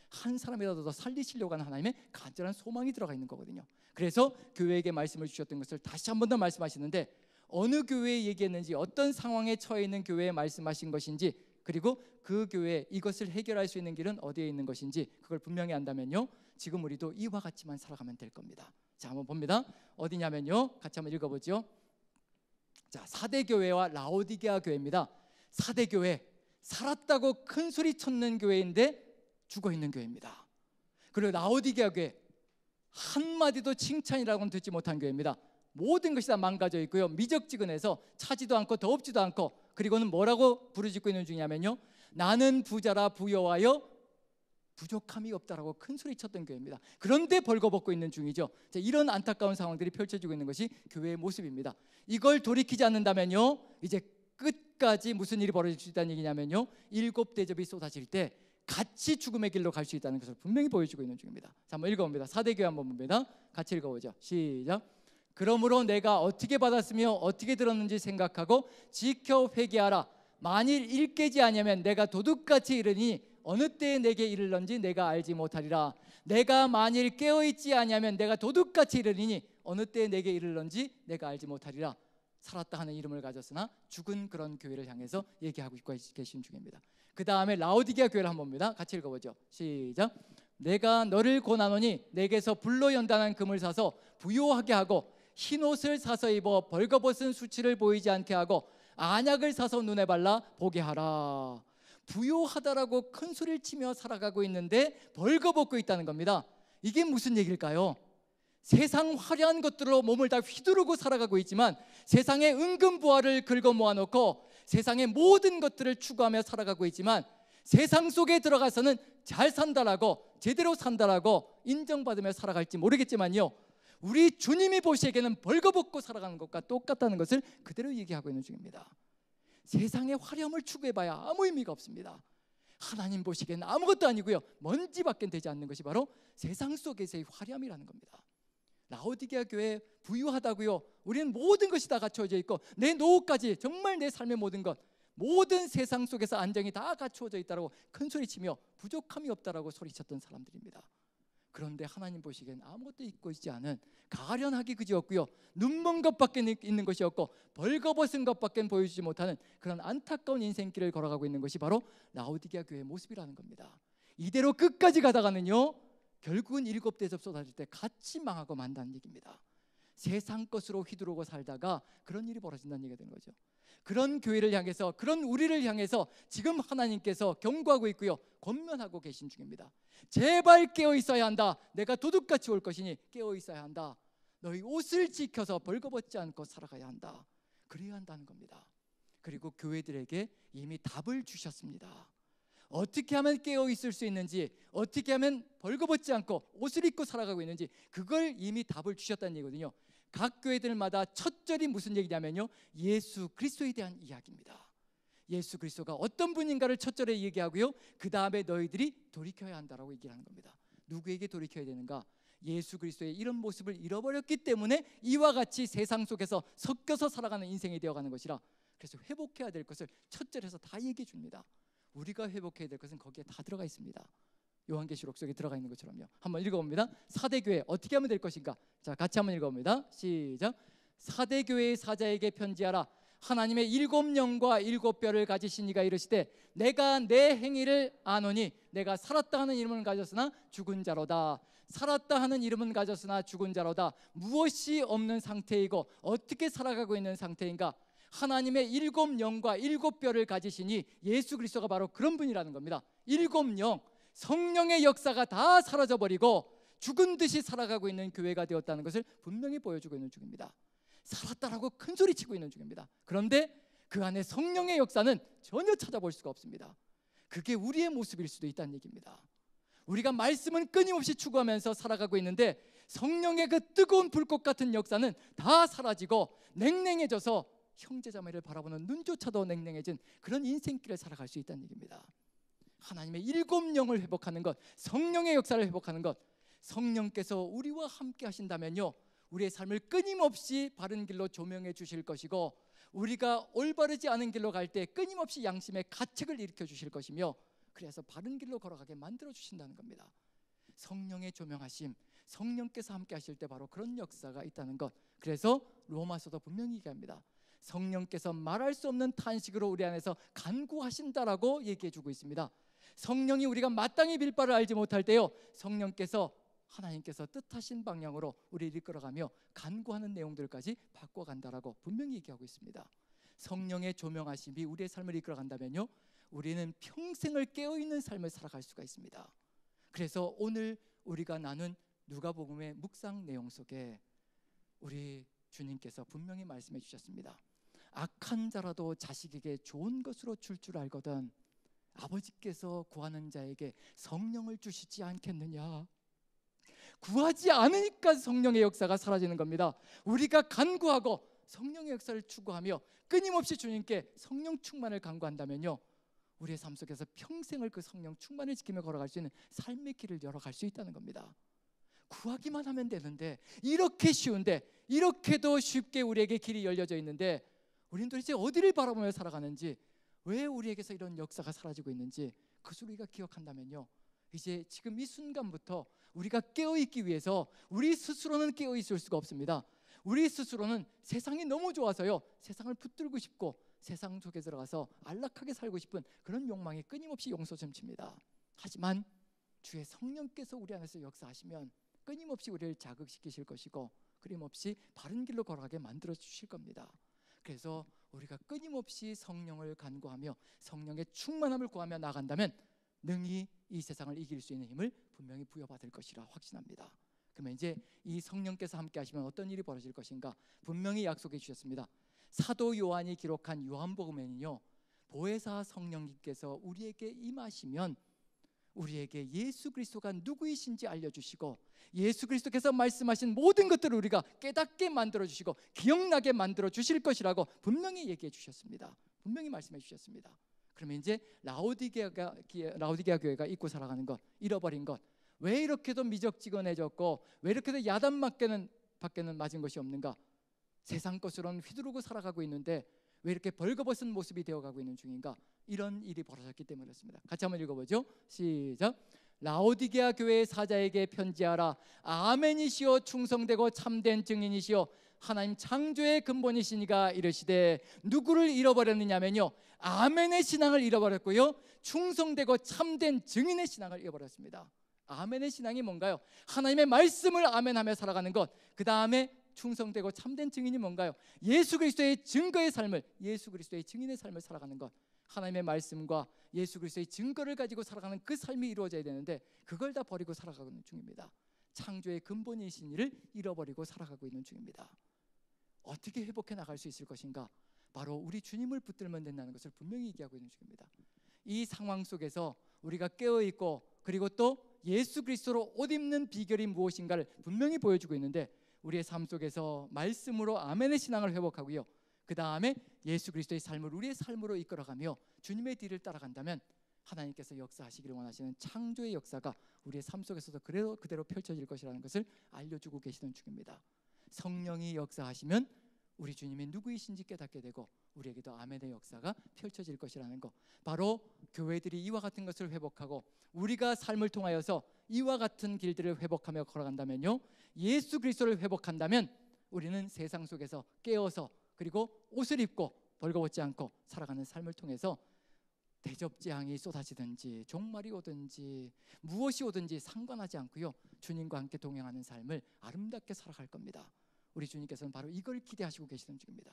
Speaker 2: 한 사람이라도 더 살리시려고 하는 하나님의 간절한 소망이 들어가 있는 거거든요. 그래서 교회에게 말씀을 주셨던 것을 다시 한 번 더 말씀하시는데, 어느 교회에 얘기했는지, 어떤 상황에 처해 있는 교회에 말씀하신 것인지, 그리고 그 교회에 이것을 해결할 수 있는 길은 어디에 있는 것인지, 그걸 분명히 안다면요, 지금 우리도 이와 같이만 살아가면 될 겁니다. 자, 한번 봅니다. 어디냐면요, 같이 한번 읽어보죠. 자, 사대 교회와 라오디게아 교회입니다. 사대 교회, 살았다고 큰 소리 쳤는 교회인데 죽어 있는 교회입니다. 그리고 라오디게아 교회, 한마디도 칭찬이라고는 듣지 못한 교회입니다. 모든 것이 다 망가져 있고요, 미적지근해서 차지도 않고 더럽지도 않고, 그리고는 뭐라고 부르짖고 있는 중이냐면요, 나는 부자라 부여하여 부족함이 없다라고 큰 소리 쳤던 교회입니다. 그런데 벌거벗고 있는 중이죠. 자, 이런 안타까운 상황들이 펼쳐지고 있는 것이 교회의 모습입니다. 이걸 돌이키지 않는다면요, 이제 끝까지 무슨 일이 벌어질 수 있다는 얘기냐면요, 7 대접이 쏟아질 때 같이 죽음의 길로 갈 수 있다는 것을 분명히 보여주고 있는 중입니다. 자, 한번 읽어봅니다. 사대교회 한번 봅니다. 같이 읽어보죠. 시작. 그러므로 내가 어떻게 받았으며 어떻게 들었는지 생각하고 지켜 회개하라. 만일 일깨지 아니하면 내가 도둑같이 이르니 어느 때에 내게 이르는지 내가 알지 못하리라. 내가 만일 깨어있지 아니하면 내가 도둑같이 이르니 어느 때에 내게 이르는지 내가 알지 못하리라. 살았다 하는 이름을 가졌으나 죽은 그런 교회를 향해서 얘기하고 계신 중입니다. 그 다음에 라오디게아 교회를 한번 봅니다. 같이 읽어보죠. 시작. 내가 너를 고나노니 내게서 불로 연단한 금을 사서 부요하게 하고 흰옷을 사서 입어 벌거벗은 수치를 보이지 않게 하고 안약을 사서 눈에 발라 보게 하라. 부요하다라고 큰 소리를 치며 살아가고 있는데 벌거벗고 있다는 겁니다. 이게 무슨 얘기일까요? 세상 화려한 것들로 몸을 다 휘두르고 살아가고 있지만 세상의 은근 부활을 긁어 모아놓고 세상의 모든 것들을 추구하며 살아가고 있지만 세상 속에 들어가서는 잘 산다라고, 제대로 산다라고 인정받으며 살아갈지 모르겠지만요, 우리 주님이 보시기에는 벌거벗고 살아가는 것과 똑같다는 것을 그대로 얘기하고 있는 중입니다. 세상의 화려함을 추구해봐야 아무 의미가 없습니다. 하나님 보시기에는 아무것도 아니고요, 먼지밖에 되지 않는 것이 바로 세상 속에서의 화려함이라는 겁니다. 라오디게아 교회 부유하다고요, 우리는 모든 것이 다 갖춰져 있고 내 노후까지 정말 내 삶의 모든 것, 모든 세상 속에서 안정이 다 갖추어져 있다라고 큰 소리치며 부족함이 없다라고 소리쳤던 사람들입니다. 그런데 하나님 보시기엔 아무것도 있고 있지 않은 가련하기 그지없고요, 눈먼 것밖에 있는 것이 없고 벌거벗은 것밖에 보여주지 못하는 그런 안타까운 인생길을 걸어가고 있는 것이 바로 라오디게아 교회의 모습이라는 겁니다. 이대로 끝까지 가다가는요, 결국은 7대접 쏟아질 때 같이 망하고 만다는 얘기입니다. 세상 것으로 휘두르고 살다가 그런 일이 벌어진다는 얘기가 되는 거죠. 그런 교회를 향해서, 그런 우리를 향해서 지금 하나님께서 경고하고 있고요, 권면하고 계신 중입니다. 제발 깨어 있어야 한다. 내가 도둑같이 올 것이니 깨어 있어야 한다. 너희 옷을 지켜서 벌거벗지 않고 살아가야 한다. 그래야 한다는 겁니다. 그리고 교회들에게 이미 답을 주셨습니다. 어떻게 하면 깨어 있을 수 있는지, 어떻게 하면 벌거벗지 않고 옷을 입고 살아가고 있는지, 그걸 이미 답을 주셨다는 얘기거든요. 각 교회들마다 첫 절이 무슨 얘기냐면요, 예수 그리스도에 대한 이야기입니다. 예수 그리스도가 어떤 분인가를 첫 절에 얘기하고요, 그 다음에 너희들이 돌이켜야 한다라고 얘기를 하는 겁니다. 누구에게 돌이켜야 되는가? 예수 그리스도의 이런 모습을 잃어버렸기 때문에 이와 같이 세상 속에서 섞여서 살아가는 인생이 되어가는 것이라, 그래서 회복해야 될 것을 첫 절에서 다 얘기해 줍니다. 우리가 회복해야 될 것은 거기에 다 들어가 있습니다. 요한계시록 속에 들어가 있는 것처럼요. 한번 읽어봅니다. 사대교회 어떻게 하면 될 것인가? 자, 같이 한번 읽어봅니다. 시작. 사대교회의 사자에게 편지하라. 하나님의 7영과 7뼈를 가지신 이가 이르시되, 내가 내 행위를 아노니 내가 살았다 하는 이름은 가졌으나 죽은 자로다. 살았다 하는 이름은 가졌으나 죽은 자로다. 무엇이 없는 상태이고 어떻게 살아가고 있는 상태인가? 하나님의 7영과 7뼈를 가지시니 예수 그리스도가 바로 그런 분이라는 겁니다. 7영, 성령의 역사가 다 사라져버리고 죽은 듯이 살아가고 있는 교회가 되었다는 것을 분명히 보여주고 있는 중입니다. 살았다라고 큰 소리 치고 있는 중입니다. 그런데 그 안에 성령의 역사는 전혀 찾아볼 수가 없습니다. 그게 우리의 모습일 수도 있다는 얘기입니다. 우리가 말씀은 끊임없이 추구하면서 살아가고 있는데 성령의 그 뜨거운 불꽃 같은 역사는 다 사라지고 냉랭해져서 형제자매를 바라보는 눈조차도 냉랭해진 그런 인생길을 살아갈 수 있다는 얘기입니다. 하나님의 7영을 회복하는 것, 성령의 역사를 회복하는 것, 성령께서 우리와 함께 하신다면요, 우리의 삶을 끊임없이 바른 길로 조명해 주실 것이고, 우리가 올바르지 않은 길로 갈 때 끊임없이 양심의 가책을 일으켜 주실 것이며, 그래서 바른 길로 걸어가게 만들어 주신다는 겁니다. 성령의 조명하심, 성령께서 함께 하실 때 바로 그런 역사가 있다는 것. 그래서 로마서도 분명히 얘기합니다. 성령께서 말할 수 없는 탄식으로 우리 안에서 간구하신다라고 얘기해 주고 있습니다. 성령이 우리가 마땅히 빌 바를 알지 못할 때요, 성령께서, 하나님께서 뜻하신 방향으로 우리를 이끌어가며 간구하는 내용들까지 바꿔간다라고 분명히 얘기하고 있습니다. 성령의 조명하심이 우리의 삶을 이끌어간다면요, 우리는 평생을 깨어있는 삶을 살아갈 수가 있습니다. 그래서 오늘 우리가 나눈 누가복음의 묵상 내용 속에 우리 주님께서 분명히 말씀해 주셨습니다. 악한 자라도 자식에게 좋은 것으로 줄 알거든 아버지께서 구하는 자에게 성령을 주시지 않겠느냐. 구하지 않으니까 성령의 역사가 사라지는 겁니다. 우리가 간구하고 성령의 역사를 추구하며 끊임없이 주님께 성령 충만을 간구한다면요, 우리의 삶 속에서 평생을 그 성령 충만을 지키며 걸어갈 수 있는 삶의 길을 열어갈 수 있다는 겁니다. 구하기만 하면 되는데, 이렇게 쉬운데, 이렇게도 쉽게 우리에게 길이 열려져 있는데, 우리는 도대체 어디를 바라보며 살아가는지, 왜 우리에게서 이런 역사가 사라지고 있는지, 그것을 우리가 기억한다면요, 이제 지금 이 순간부터 우리가 깨어있기 위해서 우리 스스로는 깨어있을 수가 없습니다. 우리 스스로는 세상이 너무 좋아서요, 세상을 붙들고 싶고 세상 속에 들어가서 안락하게 살고 싶은 그런 욕망이 끊임없이 용솟음칩니다. 하지만 주의 성령께서 우리 안에서 역사하시면 끊임없이 우리를 자극시키실 것이고 끊임없이 바른 길로 걸어가게 만들어 주실 겁니다. 그래서 우리가 끊임없이 성령을 간구하며 성령의 충만함을 구하며 나간다면 능히 이 세상을 이길 수 있는 힘을 분명히 부여받을 것이라 확신합니다. 그러면 이제 이 성령께서 함께 하시면 어떤 일이 벌어질 것인가? 분명히 약속해 주셨습니다. 사도 요한이 기록한 요한복음에는요, 보혜사 성령님께서 우리에게 임하시면 우리에게 예수 그리스도가 누구이신지 알려주시고, 예수 그리스도께서 말씀하신 모든 것들을 우리가 깨닫게 만들어주시고 기억나게 만들어 주실 것이라고 분명히 얘기해 주셨습니다. 분명히 말씀해 주셨습니다. 그러면 이제 라오디게아 교회가 잊고 살아가는 것, 잃어버린 것, 왜 이렇게도 미적지근해졌고 왜 이렇게도 야단 밖에는 맞은 것이 없는가? 세상 것으로는 휘두르고 살아가고 있는데 왜 이렇게 벌거벗은 모습이 되어가고 있는 중인가? 이런 일이 벌어졌기 때문에 그렇습니다. 같이 한번 읽어보죠. 시작. 라오디게아 교회의 사자에게 편지하라. 아멘이시오 충성되고 참된 증인이시오 하나님 창조의 근본이시니가 이르시되 누구를 잃어버렸느냐면요, 아멘의 신앙을 잃어버렸고요, 충성되고 참된 증인의 신앙을 잃어버렸습니다. 아멘의 신앙이 뭔가요? 하나님의 말씀을 아멘하며 살아가는 것. 그 다음에 충성되고 참된 증인이 뭔가요? 예수 그리스도의 증거의 삶을, 예수 그리스도의 증인의 삶을 살아가는 것. 하나님의 말씀과 예수 그리스도의 증거를 가지고 살아가는 그 삶이 이루어져야 되는데 그걸 다 버리고 살아가고 있는 중입니다. 창조의 근본이신 이를 잃어버리고 살아가고 있는 중입니다. 어떻게 회복해 나갈 수 있을 것인가? 바로 우리 주님을 붙들면 된다는 것을 분명히 얘기하고 있는 중입니다. 이 상황 속에서 우리가 깨어있고 그리고 또 예수 그리스도로 옷 입는 비결이 무엇인가를 분명히 보여주고 있는데, 우리의 삶 속에서 말씀으로 아멘의 신앙을 회복하고요, 그 다음에 예수 그리스도의 삶을 우리의 삶으로 이끌어가며 주님의 뒤를 따라간다면 하나님께서 역사하시기를 원하시는 창조의 역사가 우리의 삶 속에서도 그대로 펼쳐질 것이라는 것을 알려주고 계시는 중입니다. 성령이 역사하시면 우리 주님이 누구이신지 깨닫게 되고 우리에게도 아멘의 역사가 펼쳐질 것이라는 것, 바로 교회들이 이와 같은 것을 회복하고 우리가 삶을 통하여서 이와 같은 길들을 회복하며 걸어간다면요, 예수 그리스도를 회복한다면 우리는 세상 속에서 깨어서 그리고 옷을 입고 벌거벗지 않고 살아가는 삶을 통해서 대접재앙이 쏟아지든지 종말이 오든지 무엇이 오든지 상관하지 않고요, 주님과 함께 동행하는 삶을 아름답게 살아갈 겁니다. 우리 주님께서는 바로 이걸 기대하시고 계시는 중입니다.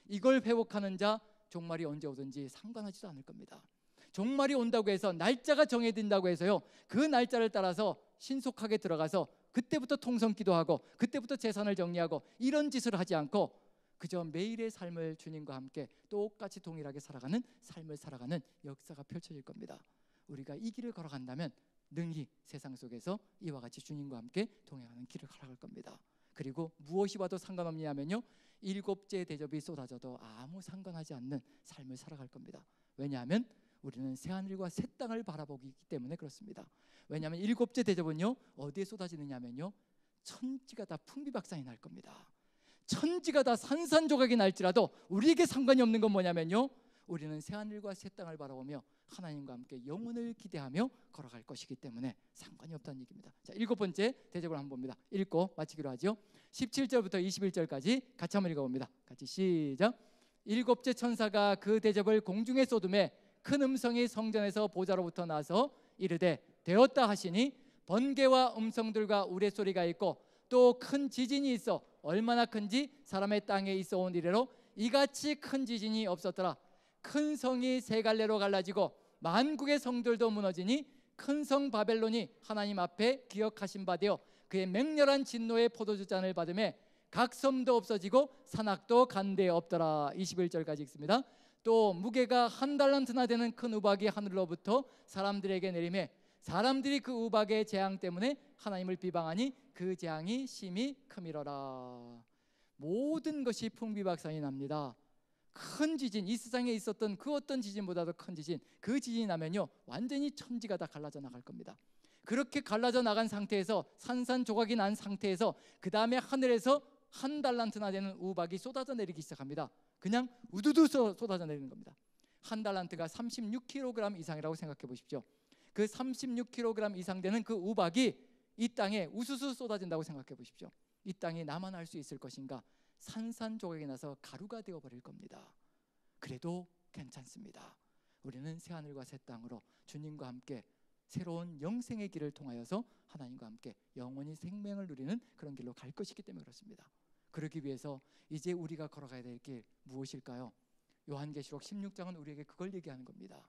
Speaker 2: 이걸 회복하는 자 종말이 언제 오든지 상관하지도 않을 겁니다. 종말이 온다고 해서 날짜가 정해진다고 해서요, 그 날짜를 따라서 신속하게 들어가서 그때부터 통성기도하고 그때부터 재산을 정리하고 이런 짓을 하지 않고 그저 매일의 삶을 주님과 함께 똑같이 동일하게 살아가는 삶을 살아가는 역사가 펼쳐질 겁니다. 우리가 이 길을 걸어간다면 능히 세상 속에서 이와 같이 주님과 함께 동행하는 길을 걸어갈 겁니다. 그리고 무엇이 와도 상관없냐면요, 일곱째 대접이 쏟아져도 아무 상관하지 않는 삶을 살아갈 겁니다. 왜냐하면 우리는 새하늘과 새 땅을 바라보기 때문에 그렇습니다. 왜냐하면 일곱째 대접은요, 어디에 쏟아지느냐면요, 천지가 다 풍비박산이 날 겁니다. 천지가 다 산산조각이 날지라도 우리에게 상관이 없는 건 뭐냐면요, 우리는 새하늘과 새 땅을 바라보며 하나님과 함께 영혼을 기대하며 걸어갈 것이기 때문에 상관이 없다는 얘기입니다. 자, 일곱 번째 대접을 한번 봅니다. 읽고 마치기로 하죠. 17절부터 21절까지 같이 한번 읽어봅니다. 같이 시작. 일곱째 천사가 그 대접을 공중에 쏟음에 큰 음성이 성전에서 보좌로부터 나서 이르되 되었다 하시니 번개와 음성들과 우레소리가 있고 또 큰 지진이 있어 얼마나 큰지 사람의 땅에 있어 온 이래로 이같이 큰 지진이 없었더라. 큰 성이 세 갈래로 갈라지고 만국의 성들도 무너지니 큰 성 바벨론이 하나님 앞에 기억하신 바 되어 그의 맹렬한 진노의 포도주 잔을 받음에 각 섬도 없어지고 산악도 간데 없더라. 21절까지 읽습니다. 또 무게가 한 달란트나 되는 큰 우박이 하늘로부터 사람들에게 내림에 사람들이 그 우박의 재앙 때문에 하나님을 비방하니 그 재앙이 심히 크미러라. 모든 것이 풍비박산이 납니다. 큰 지진, 이 세상에 있었던 그 어떤 지진보다도 큰 지진, 그 지진이 나면요 완전히 천지가 다 갈라져 나갈 겁니다. 그렇게 갈라져 나간 상태에서 산산조각이 난 상태에서 그 다음에 하늘에서 한 달란트나 되는 우박이 쏟아져 내리기 시작합니다. 그냥 우두두 쏟아져 내리는 겁니다. 한 달란트가 36kg 이상이라고 생각해 보십시오. 그 36kg 이상 되는 그 우박이 이 땅에 우수수 쏟아진다고 생각해 보십시오. 이 땅이 나만 알 수 있을 것인가? 산산조각이 나서 가루가 되어버릴 겁니다. 그래도 괜찮습니다. 우리는 새하늘과 새 땅으로 주님과 함께 새로운 영생의 길을 통하여서 하나님과 함께 영원히 생명을 누리는 그런 길로 갈 것이기 때문에 그렇습니다. 그러기 위해서 이제 우리가 걸어가야 될 길 무엇일까요? 요한계시록 16장은 우리에게 그걸 얘기하는 겁니다.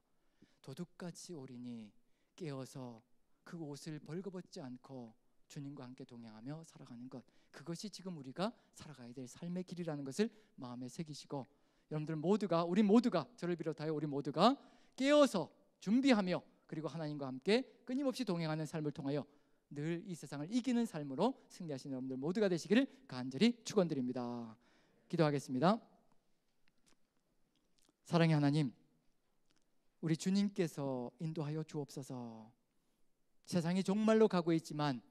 Speaker 2: 도둑같이 오리니 깨어서 그 옷을 벌거벗지 않고 주님과 함께 동행하며 살아가는 것, 그것이 지금 우리가 살아가야 될 삶의 길이라는 것을 마음에 새기시고, 여러분들 모두가, 우리 모두가, 저를 비롯하여 우리 모두가 깨어서 준비하며 그리고 하나님과 함께 끊임없이 동행하는 삶을 통하여 늘 이 세상을 이기는 삶으로 승리하시는 여러분들 모두가 되시기를 간절히 축원드립니다. 기도하겠습니다. 사랑의 하나님, 우리 주님께서 인도하여 주옵소서. 세상이 종말로 가고 있지만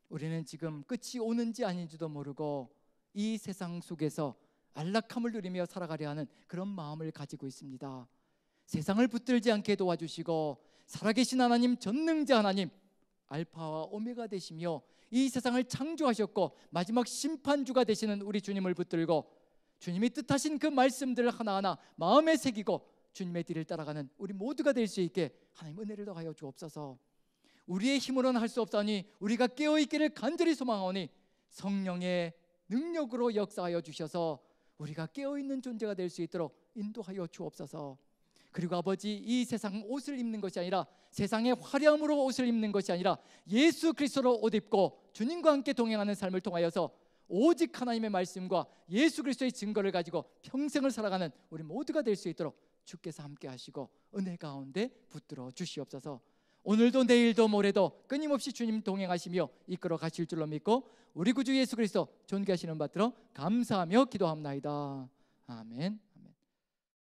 Speaker 2: 우리는 지금 끝이 오는지 아닌지도 모르고 이 세상 속에서 안락함을 누리며 살아가려 하는 그런 마음을 가지고 있습니다. 세상을 붙들지 않게 도와주시고 살아계신 하나님, 전능자 하나님, 알파와 오메가 되시며 이 세상을 창조하셨고 마지막 심판주가 되시는 우리 주님을 붙들고 주님이 뜻하신 그 말씀들을 하나하나 마음에 새기고 주님의 뒤를 따라가는 우리 모두가 될 수 있게 하나님 은혜를 더하여 주옵소서. 우리의 힘으로는 할 수 없사니 우리가 깨어있기를 간절히 소망하오니 성령의 능력으로 역사하여 주셔서 우리가 깨어있는 존재가 될 수 있도록 인도하여 주옵소서. 그리고 아버지, 이 세상 옷을 입는 것이 아니라 세상의 화려함으로 옷을 입는 것이 아니라 예수 그리스도로 옷 입고 주님과 함께 동행하는 삶을 통하여서 오직 하나님의 말씀과 예수 그리스도의 증거를 가지고 평생을 살아가는 우리 모두가 될 수 있도록 주께서 함께 하시고 은혜 가운데 붙들어 주시옵소서. 오늘도 내일도 모레도 끊임없이 주님 동행하시며 이끌어 가실 줄로 믿고 우리 구주 예수 그리스도 존귀하시는 받들어 감사하며 기도합나이다. 아멘.